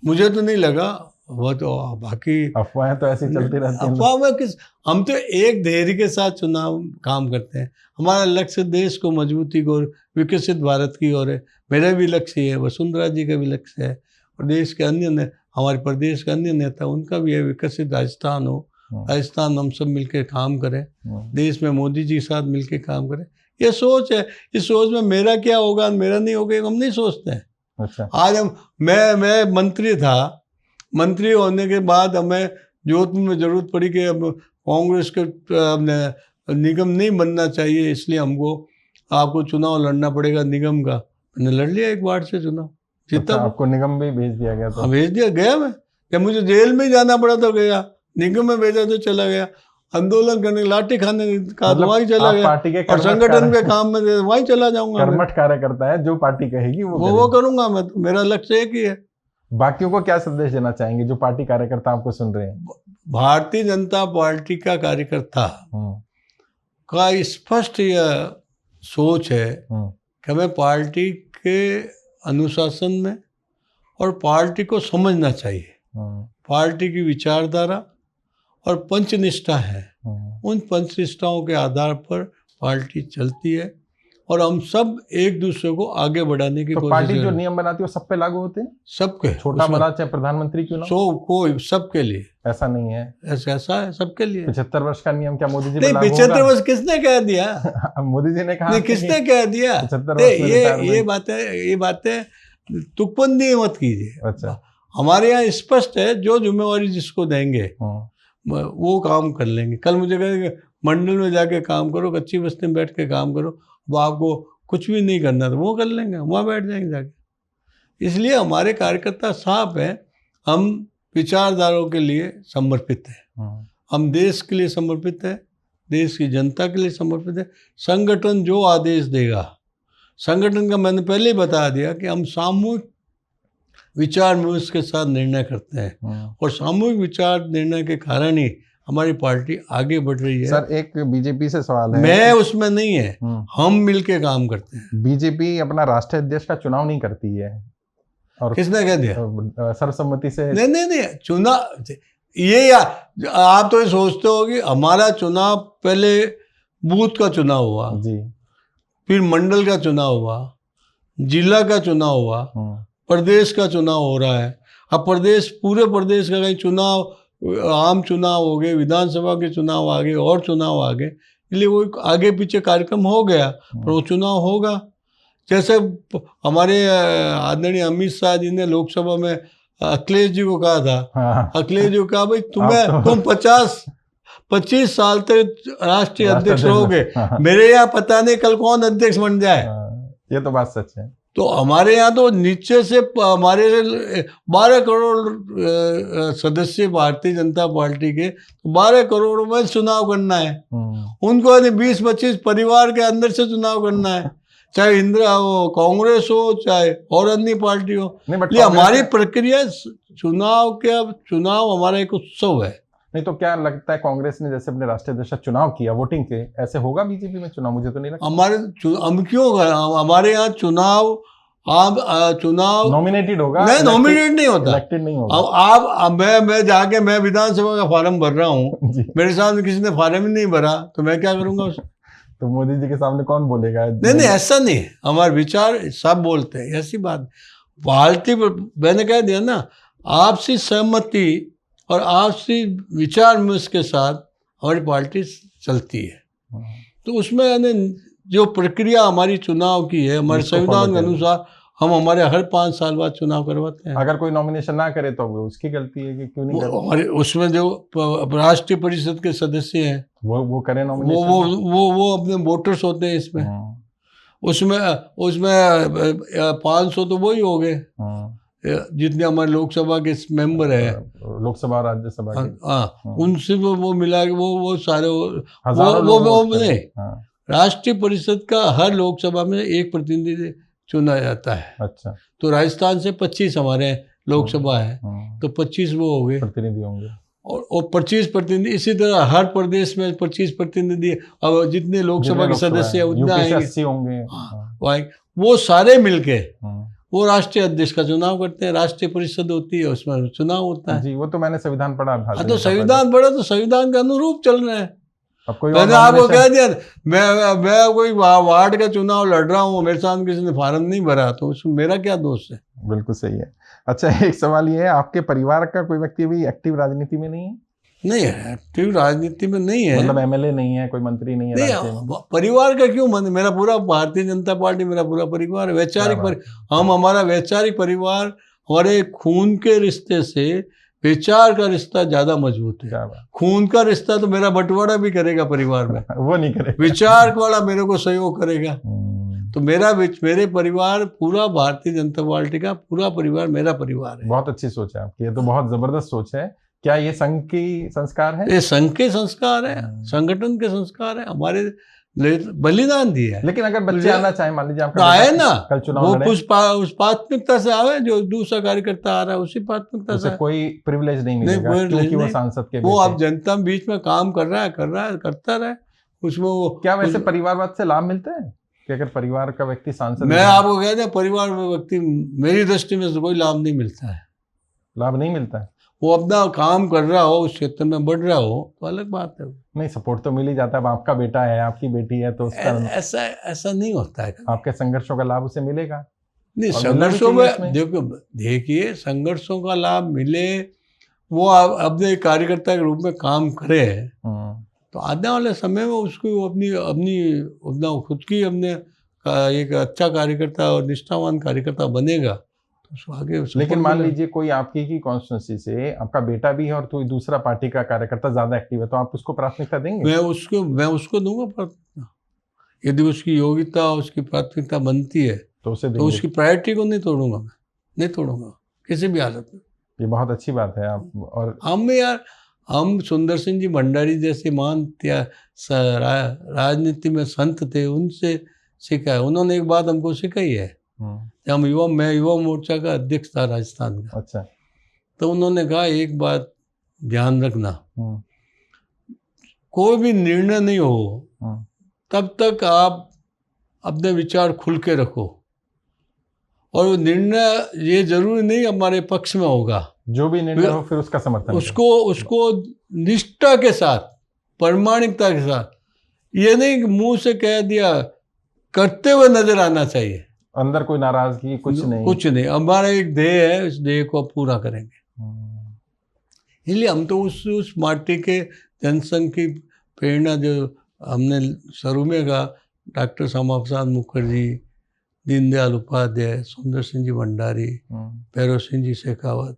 मुझे तो नहीं लगा, वो तो बाकी अफवाहें तो ऐसी चलती रहती हैं। अफवाह में किस, हम तो एक धैर्य के साथ चुनाव काम करते हैं। हमारा लक्ष्य देश को मजबूती को विकसित भारत की ओर है। मेरा भी लक्ष्य है, वसुंधरा जी का भी लक्ष्य है, और देश के अन्य हमारे प्रदेश के अन्य नेता उनका भी है, विकसित राजस्थान हो। राजस्थान हम सब मिलकर काम करें, देश में मोदी जी के साथ मिलकर काम करें, ये सोच है। इस सोच में मेरा क्या होगा मेरा नहीं होगा हम नहीं सोचते हैं। अच्छा। आज मैं मंत्री था, मंत्री होने के बाद हमें जोधपुर में जरूरत पड़ी कि अब कांग्रेस के निगम नहीं बनना चाहिए, इसलिए हमको आपको चुनाव लड़ना पड़ेगा निगम का। मैंने लड़ लिया एक बार से चुनाव, जीता। अच्छा, आपको निगम में भेज दिया गया? हाँ, भेज दिया गया। मैं जब मुझे जेल में जाना पड़ा तो गया, निगम में भेजा तो चला गया, आंदोलन करने, लाठी खाने का वहीं चला गया, पार्टी के और संगठन के काम में वहीं चला जाऊंगा। कर्मठ कार्यकर्ता है, जो पार्टी कहेगी वो करूंगा मैं, तो मेरा लक्ष्य एक ही है। बाकियों को क्या संदेश देना चाहेंगे जो पार्टी कार्यकर्ता आपको सुन रहे हैं? भारतीय जनता पार्टी का कार्यकर्ता का स्पष्ट यह सोच है कि हमें पार्टी के अनुशासन में और पार्टी को समझना चाहिए। पार्टी की विचारधारा और पंचनिष्ठा है, उन पंचनिष्ठाओं के आधार पर पार्टी चलती है, और हम सब एक दूसरे को आगे बढ़ाने की तो कोशिश पार्टी जो नियम बनाती है वो सब पे लागू होते हैं? सबके, छोटा बड़ा चाहे प्रधानमंत्री क्यों ना हो, कोई सबके लिए ऐसा नहीं है? ऐसा है सबके लिए। 75 वर्ष का नियम क्या मोदी जी नहीं, 75 वर्ष किसने कह दिया? मोदी जी ने कहा। नहीं, किसने कह दिया? 75 ये बातें तुकबंदी मत कीजिए। अच्छा, हमारे यहाँ स्पष्ट है, जो जिम्मेवारी जिसको देंगे वो काम कर लेंगे। कल मुझे कहेंगे मंडल में जाके काम करो, कच्ची बस्ती में बैठ के काम करो, वो आपको कुछ भी नहीं करना तो वो कर लेंगे, वहाँ बैठ जाएंगे जाके। इसलिए हमारे कार्यकर्ता साफ हैं, हम विचारधाराओं के लिए समर्पित हैं, हम देश के लिए समर्पित हैं, देश की जनता के लिए समर्पित है। संगठन जो आदेश देगा, संगठन का मैंने पहले ही बता दिया कि हम सामूहिक विचार विमर्श के साथ निर्णय करते हैं, और सामूहिक विचार निर्णय के कारण ही हमारी पार्टी आगे बढ़ रही है। सर, एक बीजेपी से सवाल है। मैं उसमें नहीं है, हम मिलके काम करते हैं। बीजेपी अपना राष्ट्रीय अध्यक्ष का चुनाव नहीं करती है, और किसने कह दिया? सर्वसम्मति से। नहीं, चुनाव ये आप तो ये सोचते हो कि हमारा चुनाव पहले बूथ का चुनाव हुआ जी, फिर मंडल का चुनाव हुआ, जिला का चुनाव हुआ, प्रदेश का चुनाव हो रहा है। अब पूरे प्रदेश का कहीं चुनाव, आम चुनाव हो गए, विधानसभा के चुनाव आ गए, और चुनाव आ गए, इसलिए वो आगे पीछे कार्यक्रम हो गया, पर वो चुनाव होगा। जैसे हमारे आदरणीय अमित शाह जी ने लोकसभा में अखिलेश जी को कहा था, अखिलेश जी को कहा भाई तुम 25 साल तक राष्ट्रीय अध्यक्ष रहोगे, मेरे यहाँ पता नहीं कल कौन अध्यक्ष बन जाए। ये तो बात सच है। तो हमारे यहाँ तो नीचे से हमारे 12 करोड़ सदस्य भारतीय जनता पार्टी के, 12 करोड़ में चुनाव करना है उनको, 20-25 परिवार के अंदर से चुनाव करना है, चाहे कांग्रेस हो चाहे और अन्य पार्टी हो। ये हमारी प्रक्रिया चुनाव हमारा एक उत्सव है। नहीं तो क्या लगता है, कांग्रेस ने जैसे अपने राष्ट्रीय अध्यक्ष चुनाव किया वोटिंग के, ऐसे होगा बीजेपी में चुनाव? मुझे तो नहीं लगता। हम क्यों, हमारे यहाँ चुनाव आप चुनाव नॉमिनेटेड होगा, नहीं, नॉमिनेट नहीं होता, इलेक्टेड नहीं होगा। अब मैं जाके मैं विधानसभा का फॉर्म भर रहा हूँ, मेरे सामने किसी ने फॉर्म ही नहीं भरा तो मैं क्या करूंगा उसमें? तो मोदी जी के सामने कौन बोलेगा? नहीं, ऐसा नहीं है, हमारे विचार सब बोलते हैं, ऐसी बात। पार्टी मैंने कह दिया ना, आपसी सहमति और आपसी विचार में उसके साथ हमारी पार्टी चलती है। तो उसमें यानी जो प्रक्रिया हमारी चुनाव की है, हमारे संविधान के अनुसार हम हमारे हर 5 साल बाद चुनाव करवाते हैं। अगर कोई नॉमिनेशन ना करे तो वो उसकी गलती है कि क्यों नहीं करे? हमारे उसमें जो राष्ट्रीय परिषद के सदस्य हैं वो करे नॉमिनेशन, वो अपने वोटर्स होते हैं इसमें। उसमें 500 तो वही हो गए जितने हमारे लोकसभा के मेंबर है, लोकसभा राज्यसभा के। हाँ, उनसे वो मिला के वो सारे वो नहीं, राष्ट्रीय परिषद का हर लोकसभा में एक प्रतिनिधि चुना जाता है। अच्छा, तो राजस्थान से 25 हमारे लोकसभा है, तो 25 वो हो गए प्रतिनिधि होंगे, और 25 प्रतिनिधि। इसी तरह हर प्रदेश में 25 प्रतिनिधि, अब जितने लोकसभा के सदस्य हैं उतना आएंगे, वो सारे मिलके वो राष्ट्रीय अध्यक्ष का चुनाव करते हैं। राष्ट्रीय परिषद होती है, उसमें चुनाव होता है जी। वो तो मैंने संविधान पढ़ा। तो संविधान पढ़ा तो संविधान के अनुरूप चल रहे हैं। मैंने आपको कह दिया, मैं कोई वार्ड का चुनाव लड़ रहा हूँ, मेरे साथ किसी ने फार्म नहीं भरा तो उसमें मेरा क्या दोष है? बिल्कुल सही है। अच्छा, एक सवाल ये है, आपके परिवार का कोई व्यक्ति भी एक्टिव राजनीति में नहीं है? नहीं है, एक्टिव राजनीति में नहीं है, मतलब एमएलए नहीं है, कोई मंत्री नहीं है? नहीं, परिवार का क्यों मन, मेरा पूरा भारतीय जनता पार्टी, मेरा पूरा परिवार वैचारिक हमारा वैचारिक परिवार, हमारे खून के रिश्ते से विचार का रिश्ता ज्यादा मजबूत है। खून का रिश्ता तो मेरा बंटवारा भी करेगा परिवार में वो नहीं करेगा, विचार वाला मेरे को सहयोग करेगा। तो मेरे परिवार पूरा भारतीय जनता पार्टी का पूरा परिवार मेरा परिवार है। बहुत अच्छी सोच है आपकी, ये तो बहुत जबरदस्त सोच है। क्या ये संघ की संस्कार है? ये संघ के संस्कार है, संगठन के संस्कार है, हमारे बलिदान दिया है। लेकिन अगर बच्चे आना चाहे, मान लीजिए आपका आए ना, कल चुनाव वो उस प्राथमिकता से आवे, जो दूसरा कार्यकर्ता आ रहा है उसी प्राथमिकता से। कोई प्रिविलेज नहीं मिलेगा क्योंकि वो सांसद के वो आप जनता में बीच में काम कर रहा है करता रहे उसमें। वो क्या वैसे परिवारवाद से लाभ मिलते हैं कि अगर परिवार का व्यक्ति सांसद? मैं आपको कह दिया, परिवार में व्यक्ति मेरी दृष्टि में कोई लाभ नहीं मिलता है। लाभ नहीं मिलता है? वो अपना काम कर रहा हो, उस क्षेत्र में बढ़ रहा हो तो अलग बात है। नहीं, सपोर्ट तो मिल ही जाता है। आपका बेटा है, आपकी बेटी है, तो उसका ऐसा नहीं होता है। आपके संघर्षों का लाभ उसे मिलेगा? नहीं, संघर्षों में देखिए, संघर्षों का लाभ मिले, वो अपने कार्यकर्ता के रूप में काम करे, तो आने वाले समय में उसको अपना खुद की अपने एक अच्छा कार्यकर्ता और निष्ठावान कार्यकर्ता बनेगा तो आगे। लेकिन मान लीजिए कोई आपकी ही कॉन्स्टिट्यूंसी से आपका बेटा भी है और कोई दूसरा पार्टी का कार्यकर्ता ज्यादा एक्टिव है, तो आप उसको प्राथमिकता देंगे? मैं उसको दूंगा प्राथमिकता, यदि उसकी योग्यता उसकी प्राथमिकता बनती है तो उसकी प्रायोरिटी को नहीं तोड़ूंगा किसी भी हालत में। ये बहुत अच्छी बात है। आप और हम सुंदर सिंह जी भंडारी जैसे महान राजनीति में संत थे, उनसे सीखा है। उन्होंने एक बात हमको सिखाई है, मैं युवा मोर्चा का अध्यक्ष था राजस्थान का। अच्छा। तो उन्होंने कहा एक बात ध्यान रखना, कोई भी निर्णय नहीं हो तब तक आप अपने विचार खुल के रखो, और वो निर्णय ये जरूरी नहीं हमारे पक्ष में होगा, जो भी निर्णय हो फिर उसका समर्थन उसको निष्ठा के साथ, प्रामाणिकता के साथ, ये नहीं कि मुंह से कह दिया, करते हुए नजर आना चाहिए। अंदर कोई नाराजगी कुछ नहीं। हमारा एक ध्येय है, उस ध्येय को पूरा करेंगे। इसलिए हम तो उस माटी के जनसंघ की प्रेरणा जो हमने शुरू में कहा, डॉक्टर श्यामा प्रसाद मुखर्जी, दीनदयाल उपाध्याय, सुंदर सिंह जी भंडारी, भैरव सिंह जी शेखावत,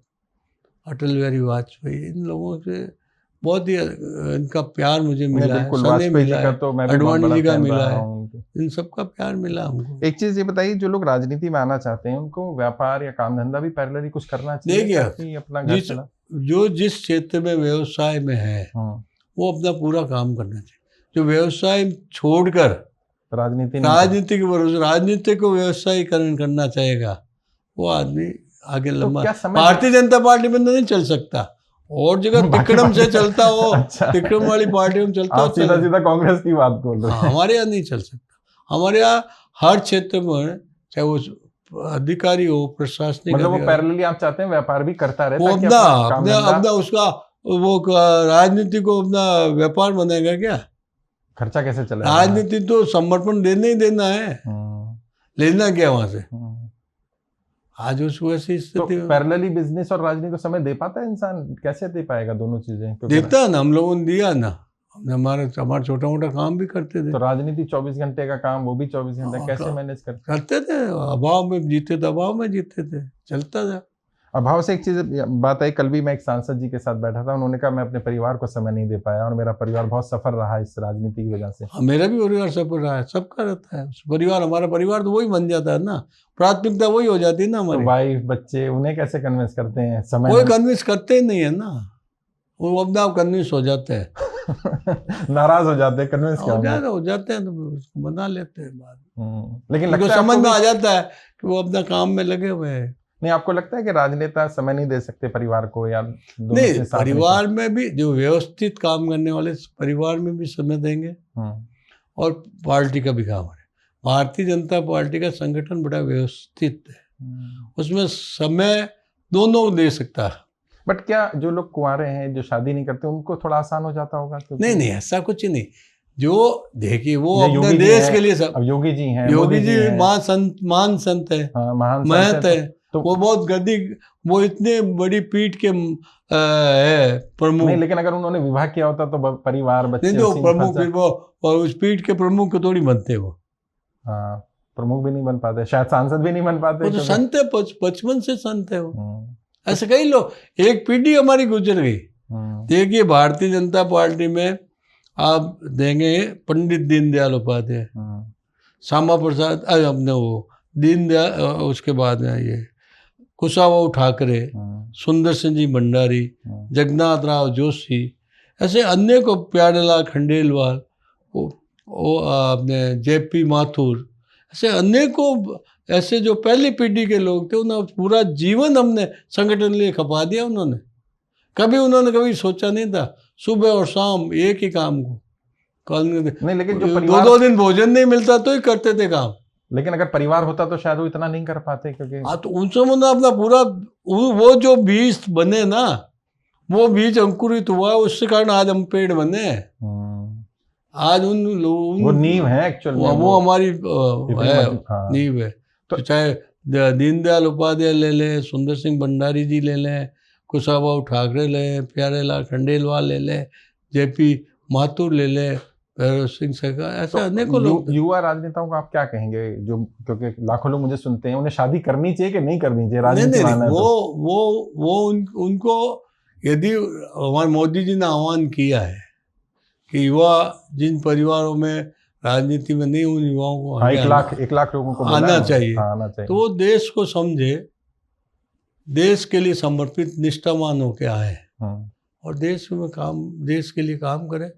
अटल बिहारी वाजपेयी, इन लोगों से बहुत ही इनका प्यार मुझे मिला है। वाजपेयी जी का तो मैं भी बहुत बड़ा फैन रहा हूं, इन सबका प्यार मिला हमको। एक चीज ये बताइए, जो लोग राजनीति में आना चाहते हैं उनको व्यापार या काम धंधा भी पैरेलली कुछ करना चाहिए ताकि अपना घर चला? जो जिस क्षेत्र में व्यवसाय में है वो अपना पूरा काम करना चाहिए। जो व्यवसाय छोड़कर राजनीति को व्यवसायीकरण करना चाहेगा वो आदमी आगे लंबा भारतीय जनता पार्टी में नहीं चल सकता, और जगह तिकड़म से चलता हो। अच्छा। तिकड़म वाली पार्टी में चलता हो, सीधा कांग्रेस की बात बोल रहे हैं। हमारे यहाँ नहीं चल सकता। हमारे यहाँ हर क्षेत्र में, चाहे वो अधिकारी हो, प्रशासनिक मतलब वो अधिकारी, पैरेलली आप चाहते हैं व्यापार भी करता रहे वो ताकि अपना अपना काम अपना धंधा, अपना उसका वो राजनीति को अपना व्यापार बनाएगा क्या? खर्चा कैसे चलेगा? राजनीति तो समर्पण देना ही देना है, लेना क्या वहां से? आज उसको ऐसी तो स्थिति पैरेलली बिजनेस और राजनीति को समय दे पाता है इंसान? कैसे दे पाएगा दोनों चीजें? क्योंकि देता है ना, हम लोगों ने दिया ना, हमने हमारा छोटा मोटा काम भी करते थे। तो राजनीति 24 घंटे का काम, वो भी 24 घंटे, हाँ, कैसे मैनेज करते? करते थे, अभाव में जीते थे, अभाव में जीते थे, चलता था। अभाव से एक चीज बात आई, कल भी मैं एक सांसद जी के साथ बैठा था, उन्होंने कहा मैं अपने परिवार को समय नहीं दे पाया और मेरा परिवार बहुत सफल रहा इस राजनीति की वजह से। हाँ, मेरा भी परिवार सफल रहा है, सबका रहता है परिवार, हमारा परिवार तो वही बन जाता है ना, प्राथमिकता वही हो जाती है ना तो हमारी। वाइफ, बच्चे, उन्हें कैसे कन्विंस करते हैं? समय कोई कन्विंस करते ही नहीं है ना, वो अपने आप कन्विंस हो जाते हैं। नाराज हो जाते हैं, कन्विंस क्या होंगे? हो जाते हैं तो मना लेते हैं बाद। लेकिन उनको लगता है समझ आपको में आ भी, जाता है कि वो अपना काम में लगे हुए हैं। नहीं आपको लगता है कि राजनेता समय नहीं दे सकते परिवार को, या दोनों नहीं, अपने साथ परिवार में भी जो व्यवस्थित काम करने वाले परिवार में भी समय देंगे और पार्टी का भी काम है। भारतीय जनता पार्टी का संगठन बड़ा व्यवस्थित है, उसमें समय दोनों दे सकता है। बट क्या जो लोग कुंवारे हैं, जो शादी नहीं करते, उनको थोड़ा आसान हो जाता होगा? नहीं नहीं, ऐसा कुछ ही नहीं। जो देखिए वो ये अपने योगी जी देश हैं, के लिए सब, अब योगी जी हैं, योगी मोदी जी हैं, महान संत है, हाँ, महान महंत संत है, तो वो बहुत गद्दी, वो इतने बड़ी पीठ के है प्रमुख। नहीं, लेकिन अगर उन्होंने विवाह किया होता तो परिवार, बच्चे, नहीं तो उसी में प्रमुख खर्चा। फिर वो, और उस पीठ के प्रमुख को थोड़ी बनते वो। हाँ, प्रमुख भी नहीं बन पाते, शायद सांसद भी नहीं बन पाते वो तो क्योंकि- संत है, बचपन से संत है वो। ऐसे कई लोग, एक पीढ़ी हमारी गुजर गई। देखिए भारतीय जनता पार्टी में आप देंगे पंडित दीनदयाल उपाध्याय, श्यामा प्रसाद, अपने वो दीनदयाल, उसके बाद में ये कुशाभाऊ ठाकरे, सुंदर सिंह जी भंडारी, जगन्नाथ राव जोशी, ऐसे अनेकों, प्यारेलाल खंडेलवाल, वो अपने जेपी माथुर, ऐसे अनेकों, ऐसे जो पहली पीढ़ी के लोग थे, उन्होंने पूरा जीवन हमने संगठन लिए खपा दिया। उन्होंने कभी सोचा नहीं था सुबह और शाम एक ही काम को नहीं, लेकिन जो दो दिन भोजन नहीं मिलता तो ही करते थे काम। लेकिन अगर परिवार होता तो शायद वो इतना नहीं कर पाते, क्योंकि हाँ, तो उनसे मतलब अपना पूरा वो जो बीज बने ना, वो बीज अंकुरित हुआ, उसके कारण आज हम पेड़ बने। आज वो नींव है एक्चुअल में, वो हमारी हाँ। नींव है। तो चाहे दीनदयाल उपाध्याय ले लें, सुंदर सिंह भंडारी जी ले लें, कुशाभाऊ ठाकरे ले लें, प्यारेलाल खंडेलवाल ले लें, जेपी माथुर ले लें, भैरव सिंह सहगल, ऐसे अनेकों लोग। युवा राजनेताओं को आप क्या कहेंगे, जो, क्योंकि लाखों लोग मुझे सुनते हैं, उन्हें शादी करनी चाहिए कि नहीं करनी चाहिए? राजनीति नहीं, उनको यदि हमारे मोदी जी ने आह्वान किया है कि युवा जिन परिवारों में राजनीति में नहीं, उन युवाओं को हाँ, 1 लाख लोगों को आना चाहिए, आना चाहिए, तो वो देश को समझे, देश के लिए समर्पित निष्ठावान होके आए और देश के लिए काम करें।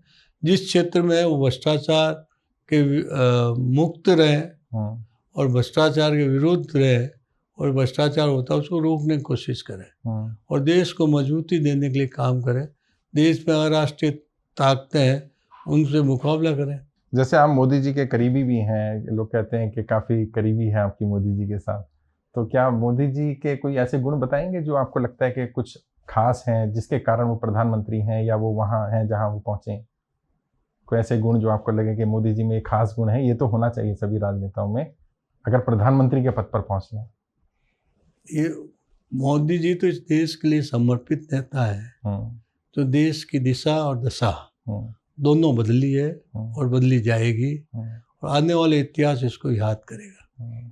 जिस क्षेत्र में वो भ्रष्टाचार के मुक्त रहे और भ्रष्टाचार के विरुद्ध रहे, और भ्रष्टाचार होता है उसको रोकने की कोशिश करें और देश को मजबूती देने के लिए काम करें। देश में अंतर्राष्ट्रीय ताकतें हैं, उनसे मुकाबला करें। जैसे आप मोदी जी के करीबी भी हैं, लोग कहते हैं कि काफ़ी करीबी हैं आपकी मोदी जी के साथ, तो क्या मोदी जी के कोई ऐसे गुण बताएंगे जो आपको लगता है कि कुछ खास हैं, जिसके कारण वो प्रधानमंत्री हैं या वो वहाँ हैं जहाँ वो पहुँचे? कोई ऐसे गुण जो आपको लगे कि मोदी जी में एक खास गुण है, ये तो होना चाहिए सभी राजनेताओं में अगर प्रधानमंत्री के पद पर पहुँचना है? ये मोदी जी तो इस देश के लिए समर्पित नेता है, तो देश की दिशा और दशा दोनों बदली है और बदली जाएगी, और आने वाले इतिहास इसको याद करेगा।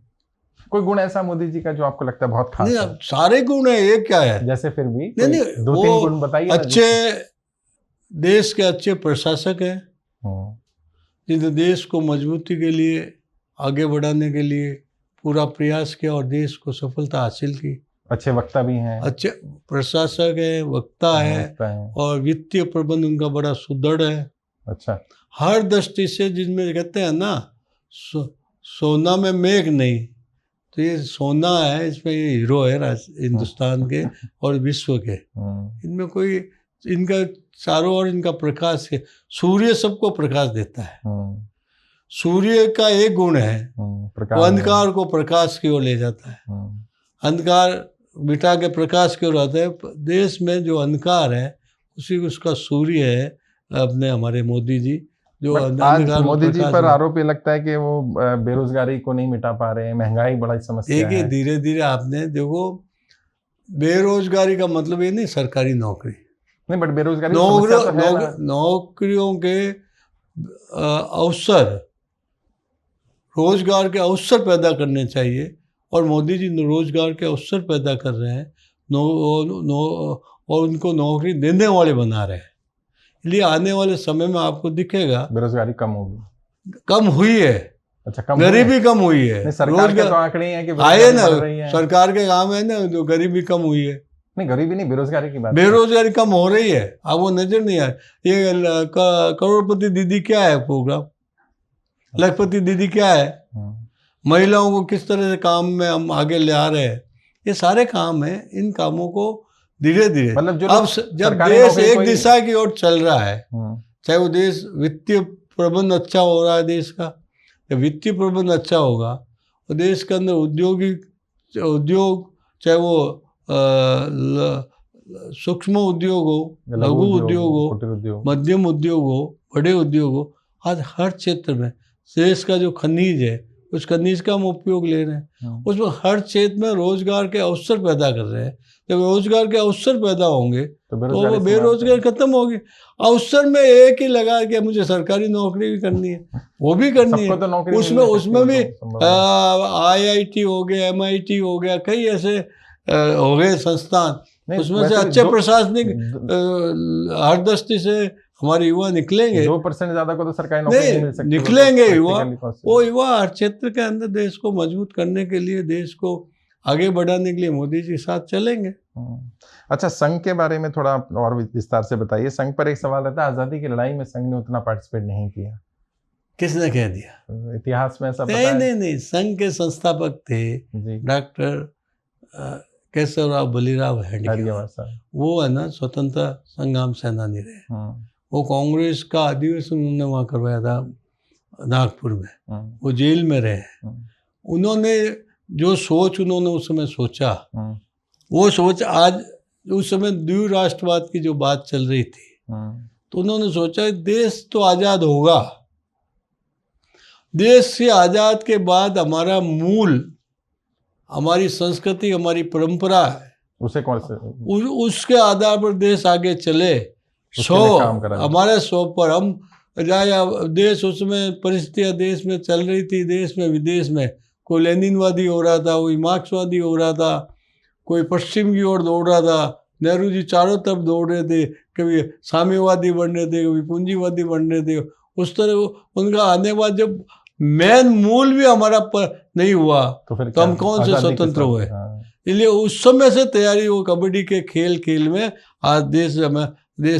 कोई गुण ऐसा मोदी जी का जो आपको लगता है बहुत खास नहीं, है? अब सारे गुण है, ये क्या है? जैसे फिर भी नहीं, 2-3 गुण बताइए। अच्छे देश के अच्छे प्रशासक हैं, जिन्होंने देश को मजबूती के लिए, आगे बढ़ाने के लिए पूरा प्रयास किया और देश को सफलता हासिल की। अच्छे वक्ता भी हैं, अच्छे प्रशासक है, वक्ता है, और वित्तीय प्रबंध उनका बड़ा सुदृढ़ है। अच्छा, हर दृष्टि से, जिनमें कहते हैं ना सोना में मेघ नहीं, तो ये सोना है, इसमें ये हीरो है हिंदुस्तान के और विश्व के। इनमें कोई, इनका चारों ओर इनका प्रकाश है, सूर्य सबको प्रकाश देता है, सूर्य का एक गुण है, वो अंधकार को प्रकाश की ओर ले जाता है, अंधकार मिटा के प्रकाश की ओर आता है। देश में जो अंधकार है उसका सूर्य है अपने हमारे मोदी जी, जो आज मोदी जी पर आरोप ये लगता है कि वो बेरोजगारी को नहीं मिटा पा रहे हैं, महंगाई बड़ा समस्या है। धीरे धीरे आपने देखो, बेरोजगारी का मतलब ये नहीं सरकारी नौकरी नहीं, बट बेरोजगारी नौकरियों के अवसर, रोजगार के अवसर पैदा करने चाहिए, और मोदी जी रोजगार के अवसर पैदा कर रहे हैं, और उनको नौकरी देने वाले बना रहे हैं। इसलिए आने वाले समय में आपको दिखेगा बेरोजगारी कम होगी, कम हुई है। अच्छा, कम गरीबी कम हुई है। सरकार के तो आंकड़े हैं कि आए ना, सरकार के काम है ना, तो गरीबी कम हुई है। नहीं, गरीबी नहीं, बेरोजगारी की बात, बेरोजगारी कम हो रही है। अब वो नजर नहीं आ रही। ये करोड़पति दीदी क्या है प्रोग्राम, लखपति दीदी क्या है, महिलाओं को किस तरह से काम में हम आगे ले आ रहे हैं, ये सारे काम हैं। इन कामों को धीरे धीरे, मतलब अब जब देश एक दिशा की ओर चल रहा है, चाहे वो देश वित्तीय प्रबंध अच्छा हो रहा है देश का, जब वित्तीय प्रबंध अच्छा होगा तो देश के अंदर उद्योग, चाहे वो सूक्ष्म उद्योग हो, लघु उद्योग हो, मध्यम उद्योग हो, बड़े उद्योग हो, आज हर क्षेत्र में देश का जो खनिज है उस खनिज का हम उपयोग ले रहे हैं। उसमें हर क्षेत्र में रोजगार के अवसर पैदा कर रहे हैं। जब रोजगार के अवसर पैदा होंगे तो बेरोजगारी खत्म होगी। अवसर में एक ही लगा कि मुझे सरकारी नौकरी भी करनी है, वो भी करनी है, तो उसमें भी IIT हो गया, MIT हो गया, कई ऐसे हो गए संस्थान, उसमें से अच्छे प्रशासनिक हरदस्ती से हमारे युवा निकलेंगे। 2% ज्यादा को तो सरकारी नौकरी नहीं मिल सकती, निकलेंगे युवा। वो युवा हर क्षेत्र के अंदर देश को मजबूत करने के लिए, देश को आगे बढ़ाने के लिए मोदी जी साथ चलेंगे। अच्छा, संघ के बारे में थोड़ा और विस्तार से बताइए। संघ पर एक सवाल रहता है, आजादी की लड़ाई में संघ ने उतना पार्टिसिपेट नहीं किया। किसने कह दिया? इतिहास में ऐसा नहीं, संघ के संस्थापक थे डॉक्टर केशवराव बलीराव हेडगेवार। वो है ना स्वतंत्रता संग्राम सेनानी रहे। वो कांग्रेस का अधिवेशन उन्होंने वहाँ करवाया था नागपुर में, वो जेल में रहे। उन्होंने जो सोच उन्होंने उस समय सोचा, वो सोच आज, उस समय द्विराष्ट्रवाद की जो बात चल रही थी, तो उन्होंने सोचा देश तो आज़ाद होगा, देश से आज़ाद के बाद हमारा मूल, हमारी संस्कृति, हमारी परंपरा है, उसे कौन से उसके आधार पर देश आगे चले। हमारे 100 पर हम जाए। देश उसमें परिस्थितियाँ देश में चल रही थी, देश में विदेश में, कोई लेनिनवादी हो रहा था, कोई मार्क्सवादी हो रहा था, कोई पश्चिम की ओर दौड़ रहा था। नेहरू जी चारों तरफ दौड़ रहे थे, कभी साम्यवादी बन रहे थे, कभी पूंजीवादी बन रहे थे। उस तरह उनका आने बाद जब मेन मूल भी हमारा पर नहीं हुआ तो हम कौन से स्वतंत्र हुए? इसलिए उस समय से तैयारी, वो कबड्डी के खेल में आज देश में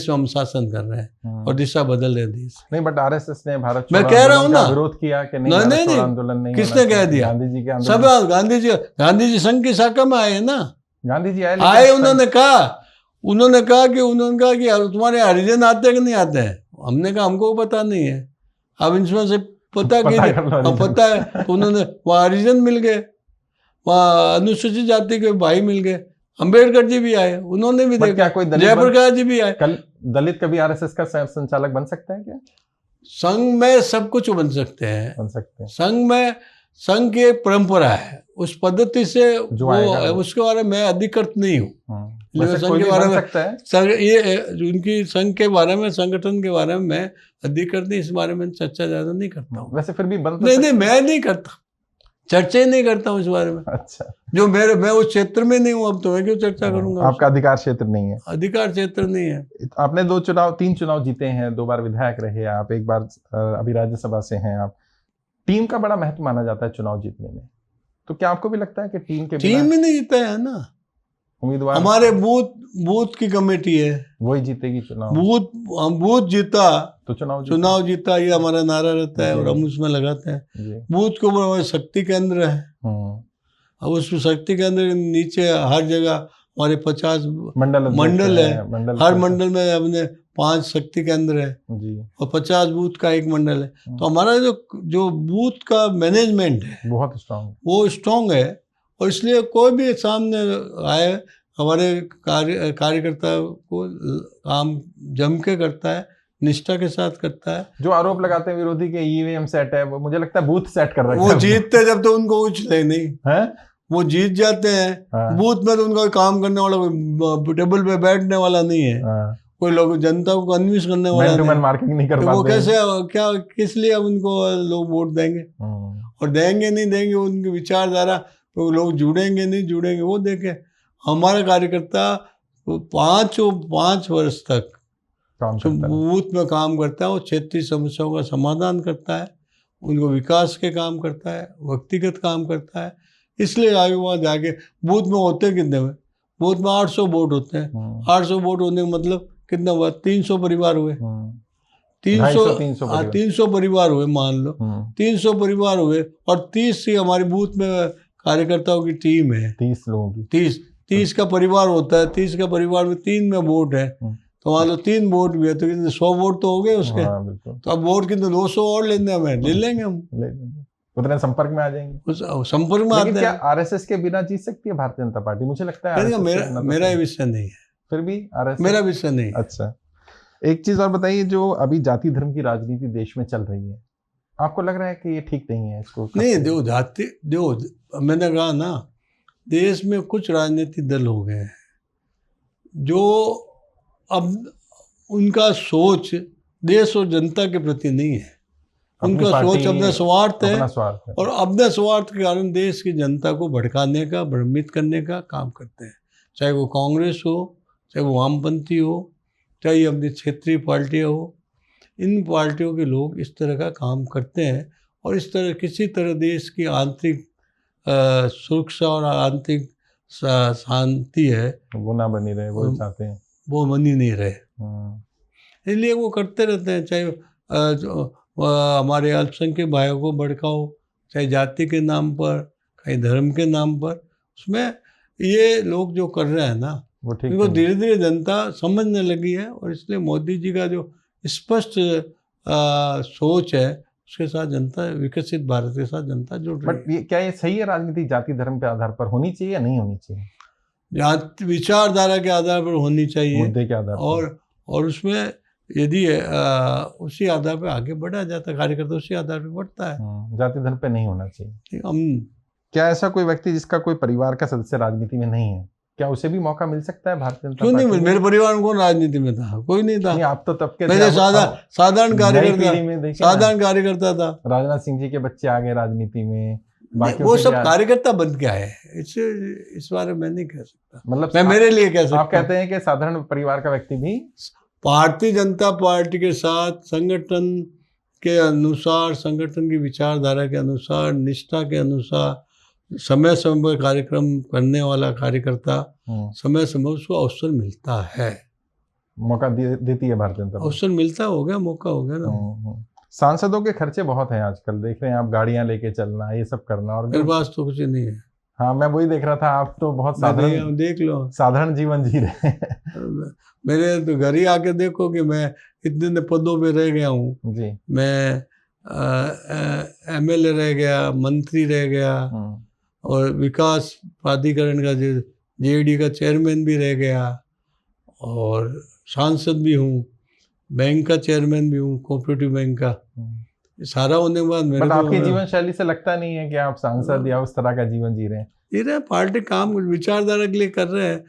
हम शासन कर रहे हैं और दिशा बदल रहे देश। नहीं, बट आरएसएस ने भारत मैं कह रहा हूँ ना, विरोध किया कि नहीं, आंदोलन नहीं। किसने कह दिया? गांधी जी के सब गांधी जी संघ की शाखा में आए ना। गांधी जी आए, उन्होंने कहा कि तुम्हारे हरिजन आते कि नहीं आते हैं? हमने कहा हमको पता नहीं है। अब इनमें से पता है तो उन्होंने वहाँ हरिजन मिल गए, वहाँ अनुसूचित जाति के भाई मिल गए, अंबेडकर जी भी आए, उन्होंने भी देखा, कोई जयप्रकाश जी भी आए। दलित कभी आरएसएस का संचालक बन सकता है क्या? संघ में सब कुछ बन सकते हैं। संघ की एक परंपरा है, उस पद्धति से उसके बारे में मैं अधिकृत नहीं हूँ। संघ के बारे में उनकी संघ के बारे में, संगठन के बारे में मैं अधिकृत नहीं, इस बारे में चर्चा ज्यादा नहीं करता हूँ। वैसे फिर भी नहीं, मैं नहीं करता, चर्चा ही नहीं करता हूँ इस बारे में। अच्छा, जो मैं उस क्षेत्र में नहीं हूँ, अब तो मैं क्यों चर्चा करूंगा? आपका अधिकार क्षेत्र नहीं है। अधिकार क्षेत्र नहीं है। आपने 3 चुनाव जीते हैं, 2 बार विधायक रहे आप, 1 बार अभी राज्यसभा से हैं आप। टीम का बड़ा महत्व माना जाता है चुनाव जीतने में, तो क्या आपको भी लगता है कि टीम में नहीं जीता है ना उम्मीदवार? हमारे बूथ की कमेटी है, वही जीतेगी चुनाव। बूथ जीता तो चुनाव जीता, ये हमारा नारा रहता है और हम उसमें लगाते हैं। बूथ के ऊपर शक्ति केंद्र है, अब उस शक्ति केंद्र के नीचे हर जगह हमारे 50 मंडल मंडल है, हर अध्यक्ष मंडल में अपने 5 शक्ति केंद्र है जी, और 50 बूथ का एक मंडल है। तो हमारा जो बूथ का मैनेजमेंट है बहुत स्ट्रांग, वो स्ट्रांग है, और इसलिए कोई भी सामने आए हमारे कार्यकर्ता को काम जम के करता है, निष्ठा के साथ करता है। जो आरोप लगाते हैं विरोधी के ईवीएम सेट है, वो मुझे लगता है बूथ सेट कर रखा है। वो जीतते जब तो उनको कुछ नहीं है, वो जीत जाते हैं। हाँ। बूथ में तो उनका कोई काम करने वाला, कोई टेबल पे बैठने वाला नहीं है, हाँ। कोई लोग जनता को कन्विंस करने वाला नहीं, मार्किंग नहीं कर तो पाते। वो कैसे, क्या, किस लिए अब उनको लोग वोट देंगे? और देंगे नहीं देंगे, उनकी विचारधारा तो लोग जुड़ेंगे नहीं जुड़ेंगे वो देखे। हमारा कार्यकर्ता 5 वर्ष तक बूथ में काम करता है, वो क्षेत्रीय समस्याओं का समाधान करता है, उनको विकास के काम करता है, व्यक्तिगत काम करता है। इसलिए आगे वहाँ जाके बूथ में होते कितने में, बूथ में 800 वोट होते हैं। 800 वोट होने का मतलब कितना हुआ, 300 परिवार हुए, 300 परिवार हुए, मान लो 300 परिवार हुए, और 30 ही हमारे बूथ में कार्यकर्ताओं की टीम है, 30 लोगों की, 30 का परिवार होता है, 30 का परिवार में 3 में वोट है, तो मान लो 3 वोट भी है तो कितने 100 वोट तो हो गए उसके। तो अब वोट कितने 200 और लेने हमें, ले लेंगे हम, उतने संपर्क में आ जाएंगे, संपर्क में आते हैं। क्या आरएसएस के बिना जीत सकती है भारतीय जनता पार्टी? मुझे लगता है मेरा ये विषय नहीं है, फिर भी आरएसएस मेरा विषय नहीं। अच्छा, एक चीज और बताइए, जो अभी जाति धर्म की राजनीति देश में चल रही है, आपको लग रहा है कि ये ठीक नहीं है? इसको नहीं, मैंने कहा ना, देश में कुछ राजनीतिक दल हो गए हैं जो अब उनका सोच देश और जनता के प्रति नहीं है, उनका सोच अपना स्वार्थ है, और अपने स्वार्थ के कारण देश की जनता को भड़काने का, भ्रमित करने का काम करते हैं। चाहे वो कांग्रेस हो, चाहे वो वामपंथी हो, चाहे अपनी क्षेत्रीय पार्टियाँ हो, इन पार्टियों के लोग इस तरह का काम करते हैं, और इस तरह किसी तरह देश की आंतरिक सुरक्षा और आंतरिक शांति है वो ना बनी रहे, वो चाहते हैं, वो बनी नहीं रहे, इसलिए वो करते रहते हैं। चाहे हमारे अल्पसंख्यक भाइयों को भड़काओ, चाहे जाति के नाम पर, कहीं धर्म के नाम पर, उसमें ये लोग जो कर रहे हैं ना, इनको धीरे धीरे जनता समझने लगी है, और इसलिए मोदी जी का जो स्पष्ट सोच है उसके साथ जनता, विकसित भारत के साथ जनता जुड़ रही है। बट क्या ये सही है राजनीति जाति धर्म के आधार पर होनी चाहिए या नहीं होनी चाहिए? विचारधारा के आधार पर होनी चाहिए, मुद्दे के आधार पर, और उसमें यदि उसी आधार पर आगे बढ़ा जाता है, कार्यकर्ता उसी आधार पर बढ़ता है, जाति धर्म पे नहीं होना चाहिए। हम क्या ऐसा कोई व्यक्ति जिसका कोई परिवार का सदस्य राजनीति में नहीं है, क्या उसे भी मौका मिल सकता है भारतीय जनता पार्टी? क्यों नहीं? मेरे परिवार में कौन राजनीति में था? कोई नहीं था। आप तो तब के साधारण कार्यकर्ता था। राजनाथ सिंह जी के बच्चे आ गए राजनीति में, वो सब कार्यकर्ता बन के आए, इस बारे में नहीं कह सकता, मतलब मैं मेरे लिए कह सकता। आप कहते हैं कि साधारण परिवार का व्यक्ति भी भारतीय जनता पार्टी के साथ संगठन के अनुसार, संगठन की विचारधारा के अनुसार, निष्ठा के अनुसार समय समय पर कार्यक्रम करने वाला कार्यकर्ता समय समय उसको अवसर मिलता है, मौका देती है भारतीय जनता, अवसर मिलता हो गया, मौका हो गया ना। सांसदों के खर्चे बहुत हैं आजकल, देख रहे हैं आप, गाड़ियां लेके चलना, ये सब करना, और मेरे पास तो कुछ नहीं है। हाँ, मैं वही देख रहा था, आप तो बहुत साधारण, देख लो, साधारण जीवन जी रहे हैं। मेरे तो घर ही आके देखो कि मैं इतने पदों पे रह गया हूँ जी। मैं MLA रह गया, मंत्री रह गया, और विकास प्राधिकरण का JD का चेयरमैन भी रह गया, और सांसद भी हूँ, बैंक का चेयरमैन भी हूँ, कोऑपरेटिव बैंक का। सारा होने के बाद मेरे आपकी जीवन शैली से लगता नहीं है कि आप सांसद या उस तरह का जीवन जी रहे हैं? जी रहे, पार्टी काम विचारधारा के लिए कर रहे हैं,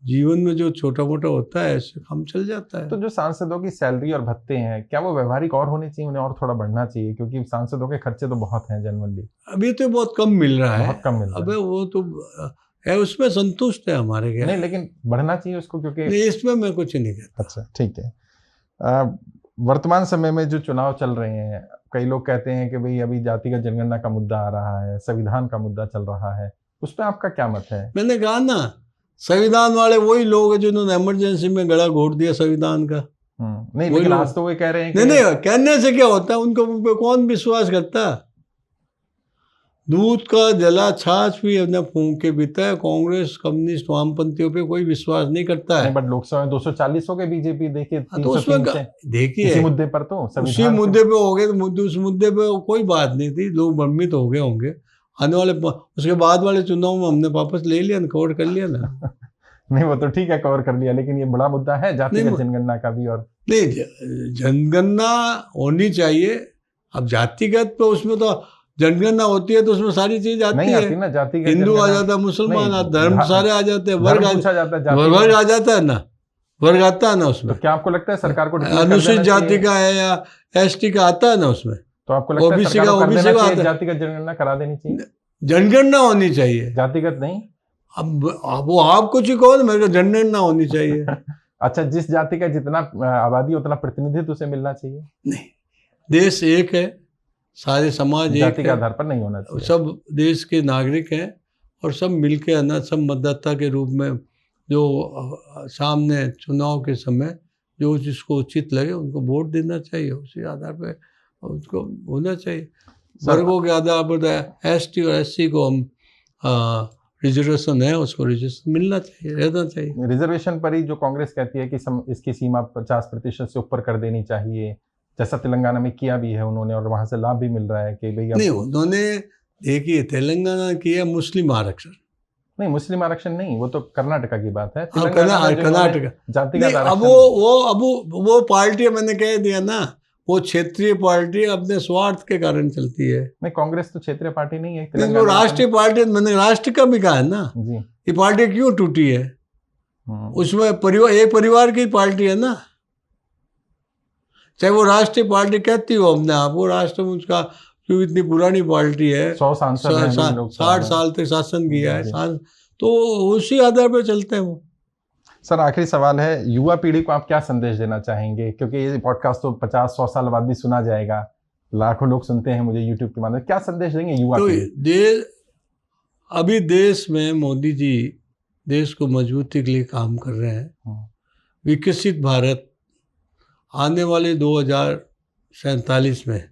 जीवन में जो छोटा मोटा होता है ऐसे काम चल जाता है। तो जो सांसदों की सैलरी और भत्ते हैं, क्या वो व्यवहारिक और होने चाहिए, उन्हें और थोड़ा बढ़ना चाहिए? क्योंकि सांसदों के खर्चे तो बहुत हैं जनरली। अभी तो बहुत कम मिल रहा है, बहुत कम मिल रहा है। अबे वो तो है, उसमें संतुष्ट है हमारे क्या? नहीं, लेकिन बढ़ना चाहिए उसको, क्योंकि इसमें मैं कुछ नहीं कहता। अच्छा, ठीक है। वर्तमान समय में जो चुनाव चल रहे हैं, कई लोग कहते हैं कि भाई अभी जातिगत जनगणना का मुद्दा आ रहा है, संविधान का मुद्दा चल रहा है, उस पर आपका क्या मत है? मैंने कहा ना, संविधान वाले वही लोग हैं जिन्होंने इमरजेंसी में गला घोट दिया संविधान का। नहीं, लेकिन आज तो वो कह रहे हैं नहीं, कहने से क्या होता है, उनको कौन विश्वास करता? दूध का जला छाछ भी हमने फूंक के पीता है। कांग्रेस, कम्युनिस्ट, वामपंथियों पे कोई विश्वास नहीं करता है। नहीं, बट लोकसभा में 240 हो गए बीजेपी, देखिए हाँ, तो उसमें 303 से देखिए इसी मुद्दे पर तो उसी संविधान मुद्दे पे हो गए, तो उस मुद्दे पे कोई बात नहीं थी, लोग भ्रमित हो गए होंगे। आने वाले उसके बाद वाले चुनाव में हमने वापस ले लिया ना, कवर कर लिया ना। नहीं वो तो ठीक है, कवर कर लिया, लेकिन ये बड़ा मुद्दा है जातिगत नहीं, जनगणना का भी। और नहीं, जनगणना होनी चाहिए। अब जातिगत पे उसमें तो जनगणना होती है तो उसमें सारी चीज आती नहीं है। आती ना जातिगत हिंदू आ जनगणना। जाता है, मुसलमान नहीं, आता, धर्म सारे आ जाते हैं, वर्ग धर्म पूछा जाता है, वर्ग जाति आ जाता है ना, वर्ग आता है ना उसमें। तो क्या आपको लगता है सरकार को declare कर अनुसूचित देना जाति चाहिए? का है या एसटी का आता है ना उसमें। तो आपको लगता है ओबीसी सरकार का को कर ओबीसी देना का चाहिए, आता है। जातिगत जनगणना करा देनी चाहिए, जनगणना होनी चाहिए, जातिगत नहीं? अब वो आप कुछ ही कहो, मेरे को जनगणना होनी चाहिए। अच्छा, जिस जाति का जितना आबादी उतना प्रतिनिधित्व उसे मिलना चाहिए? नहीं, देश एक है, सारे समाज एक जाति के है, आधार पर नहीं होना चाहिए। सब देश के नागरिक हैं और सब मिलके है ना, सब मतदाता के रूप में जो सामने चुनाव के समय जो जिसको उचित लगे उनको वोट देना चाहिए, उसी आधार पर उसको होना चाहिए। वर्गों के आधार पर एसटी और एससी को हम रिजर्वेशन है, उसको रिजर्वेशन मिलना चाहिए, रहना चाहिए। रिजर्वेशन पर ही जो कांग्रेस कहती है कि इसकी सीमा 50% से ऊपर कर देनी चाहिए, जैसा तेलंगाना में किया भी है उन्होंने, और वहां से लाभ भी मिल रहा है कि भाई नहीं, उन्होंने देखिए तेलंगाना किया मुस्लिम आरक्षण। नहीं, मुस्लिम आरक्षण नहीं, वो तो कर्नाटका की बात है। हाँ, कर्नाटका जातिगत अब वो पार्टी मैंने कह दिया ना, वो क्षेत्रीय पार्टी अपने स्वार्थ के कारण चलती है। नहीं, कांग्रेस तो क्षेत्रीय पार्टी नहीं है, नहीं, वो राष्ट्रीय पार्टी, मैंने राष्ट्र का भी कहा है ना जी। ये पार्टी क्यों टूटी है, उसमें परिवार, एक परिवार की पार्टी है ना, चाहे वो राष्ट्रीय पार्टी कहती हो अपने आप, वो राष्ट्र में उसका क्यों इतनी पुरानी पार्टी है, 100 सांसद हैं, 60 साल तक शासन किया है, तो उसी आधार पर चलते हैं वो। सर, आखिरी सवाल है, युवा पीढ़ी को आप क्या संदेश देना चाहेंगे? क्योंकि ये पॉडकास्ट तो 50-100 साल बाद भी सुना जाएगा, लाखों लोग सुनते हैं मुझे यूट्यूब के माध्यम से, क्या संदेश देंगे युवा पीढ़ी? अभी देश में मोदी जी देश को मजबूती के लिए काम कर रहे हैं। विकसित भारत आने वाले 2047 में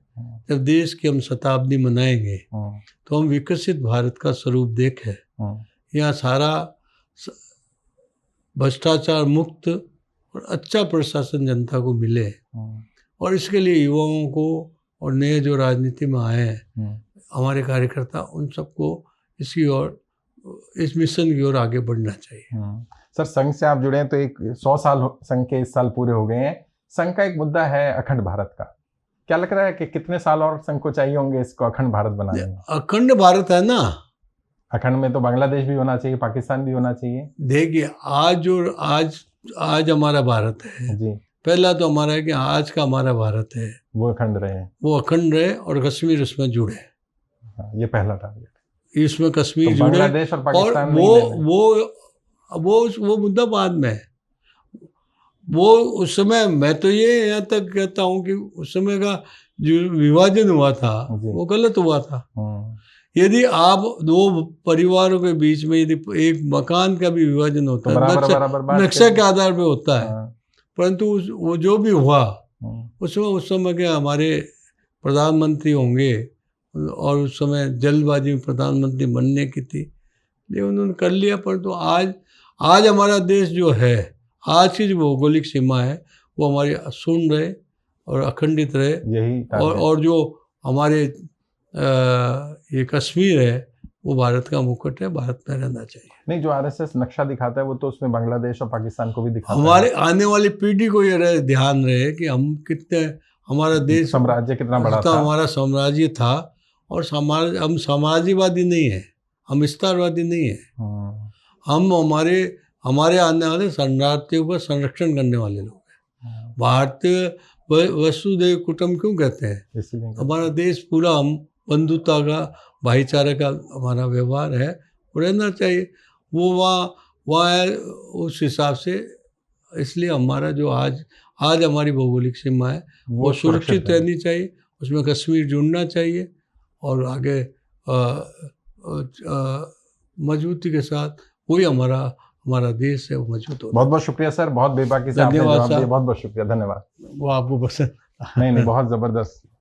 जब देश की हम शताब्दी मनाएंगे तो हम विकसित भारत का स्वरूप देखें, यहाँ सारा भ्रष्टाचार मुक्त और अच्छा प्रशासन जनता को मिले, और इसके लिए युवाओं को और नए जो राजनीति में आए हैं हमारे कार्यकर्ता, उन सबको इसकी ओर, इस मिशन की ओर आगे बढ़ना चाहिए। सर, संघ से आप जुड़े हैं तो 100 साल संघ के इस साल पूरे हो गए हैं। संघ का एक मुद्दा है अखंड भारत का, क्या लग रहा है कि कितने साल और संघ को चाहिए होंगे इसको अखंड भारत बनाने में? अखंड भारत है ना, अखंड में तो बांग्लादेश भी होना चाहिए, पाकिस्तान भी होना चाहिए। देखिए आज हमारा भारत है जी, पहला तो हमारा है कि आज का हमारा भारत है वो अखंड रहे, और कश्मीर उसमें जुड़े। ये पहला टारगेट, इसमें कश्मीर तो जुड़े, बांग्लादेश और पाकिस्तान वो मुद्दा बाद में है। वो उस समय मैं तो ये यहाँ तक कहता हूँ कि उस समय का जो विभाजन हुआ था वो गलत हुआ था। यदि आप दो परिवारों के बीच में यदि एक मकान का भी विभाजन होता है, नक्शे के आधार पे होता है, परंतु वो जो भी हुआ उसमें उस समय के हमारे प्रधानमंत्री होंगे और उस समय जल्दबाजी में प्रधानमंत्री बनने की थी, लेकिन उन्होंने कर लिया। परंतु आज हमारा देश जो है, आज की जो भौगोलिक सीमा है वो हमारी अक्षुण्ण रहे और अखंडित रहे, यही और जो हमारे ये कश्मीर है वो भारत का मुकुट है, भारत में रहना चाहिए। नहीं, जो आरएसएस नक्शा दिखाता है वो तो उसमें बांग्लादेश और पाकिस्तान को भी दिखाता है। हमारे आने वाली पीढ़ी को ये ध्यान रहे कि हम कितने, हमारा देश साम्राज्य कितना बड़ा था, हमारा साम्राज्य था, और हम साम्राज्यवादी नहीं है, हम विस्तारवादी नहीं है, हम हमारे आने वाले शरणार्थियों का संरक्षण करने वाले लोग हैं। भारतीय वसुधैव कुटुंबकम क्यों कहते हैं? हमारा देश पूरा हम बंधुता का, भाईचारे का हमारा व्यवहार है, वो रहना चाहिए। वो वहाँ उस हिसाब से, इसलिए हमारा जो आज हमारी भौगोलिक सीमा है वो सुरक्षित रहनी चाहिए, उसमें कश्मीर जुड़ना चाहिए, और आगे मजबूती के साथ वही हमारा देश है, वो मजबूत हो। बहुत बहुत शुक्रिया सर, बहुत बेबाकी से आपने जवाब दिया, बहुत बहुत शुक्रिया, धन्यवाद। वो आपको पसंद? नहीं, बहुत जबरदस्त।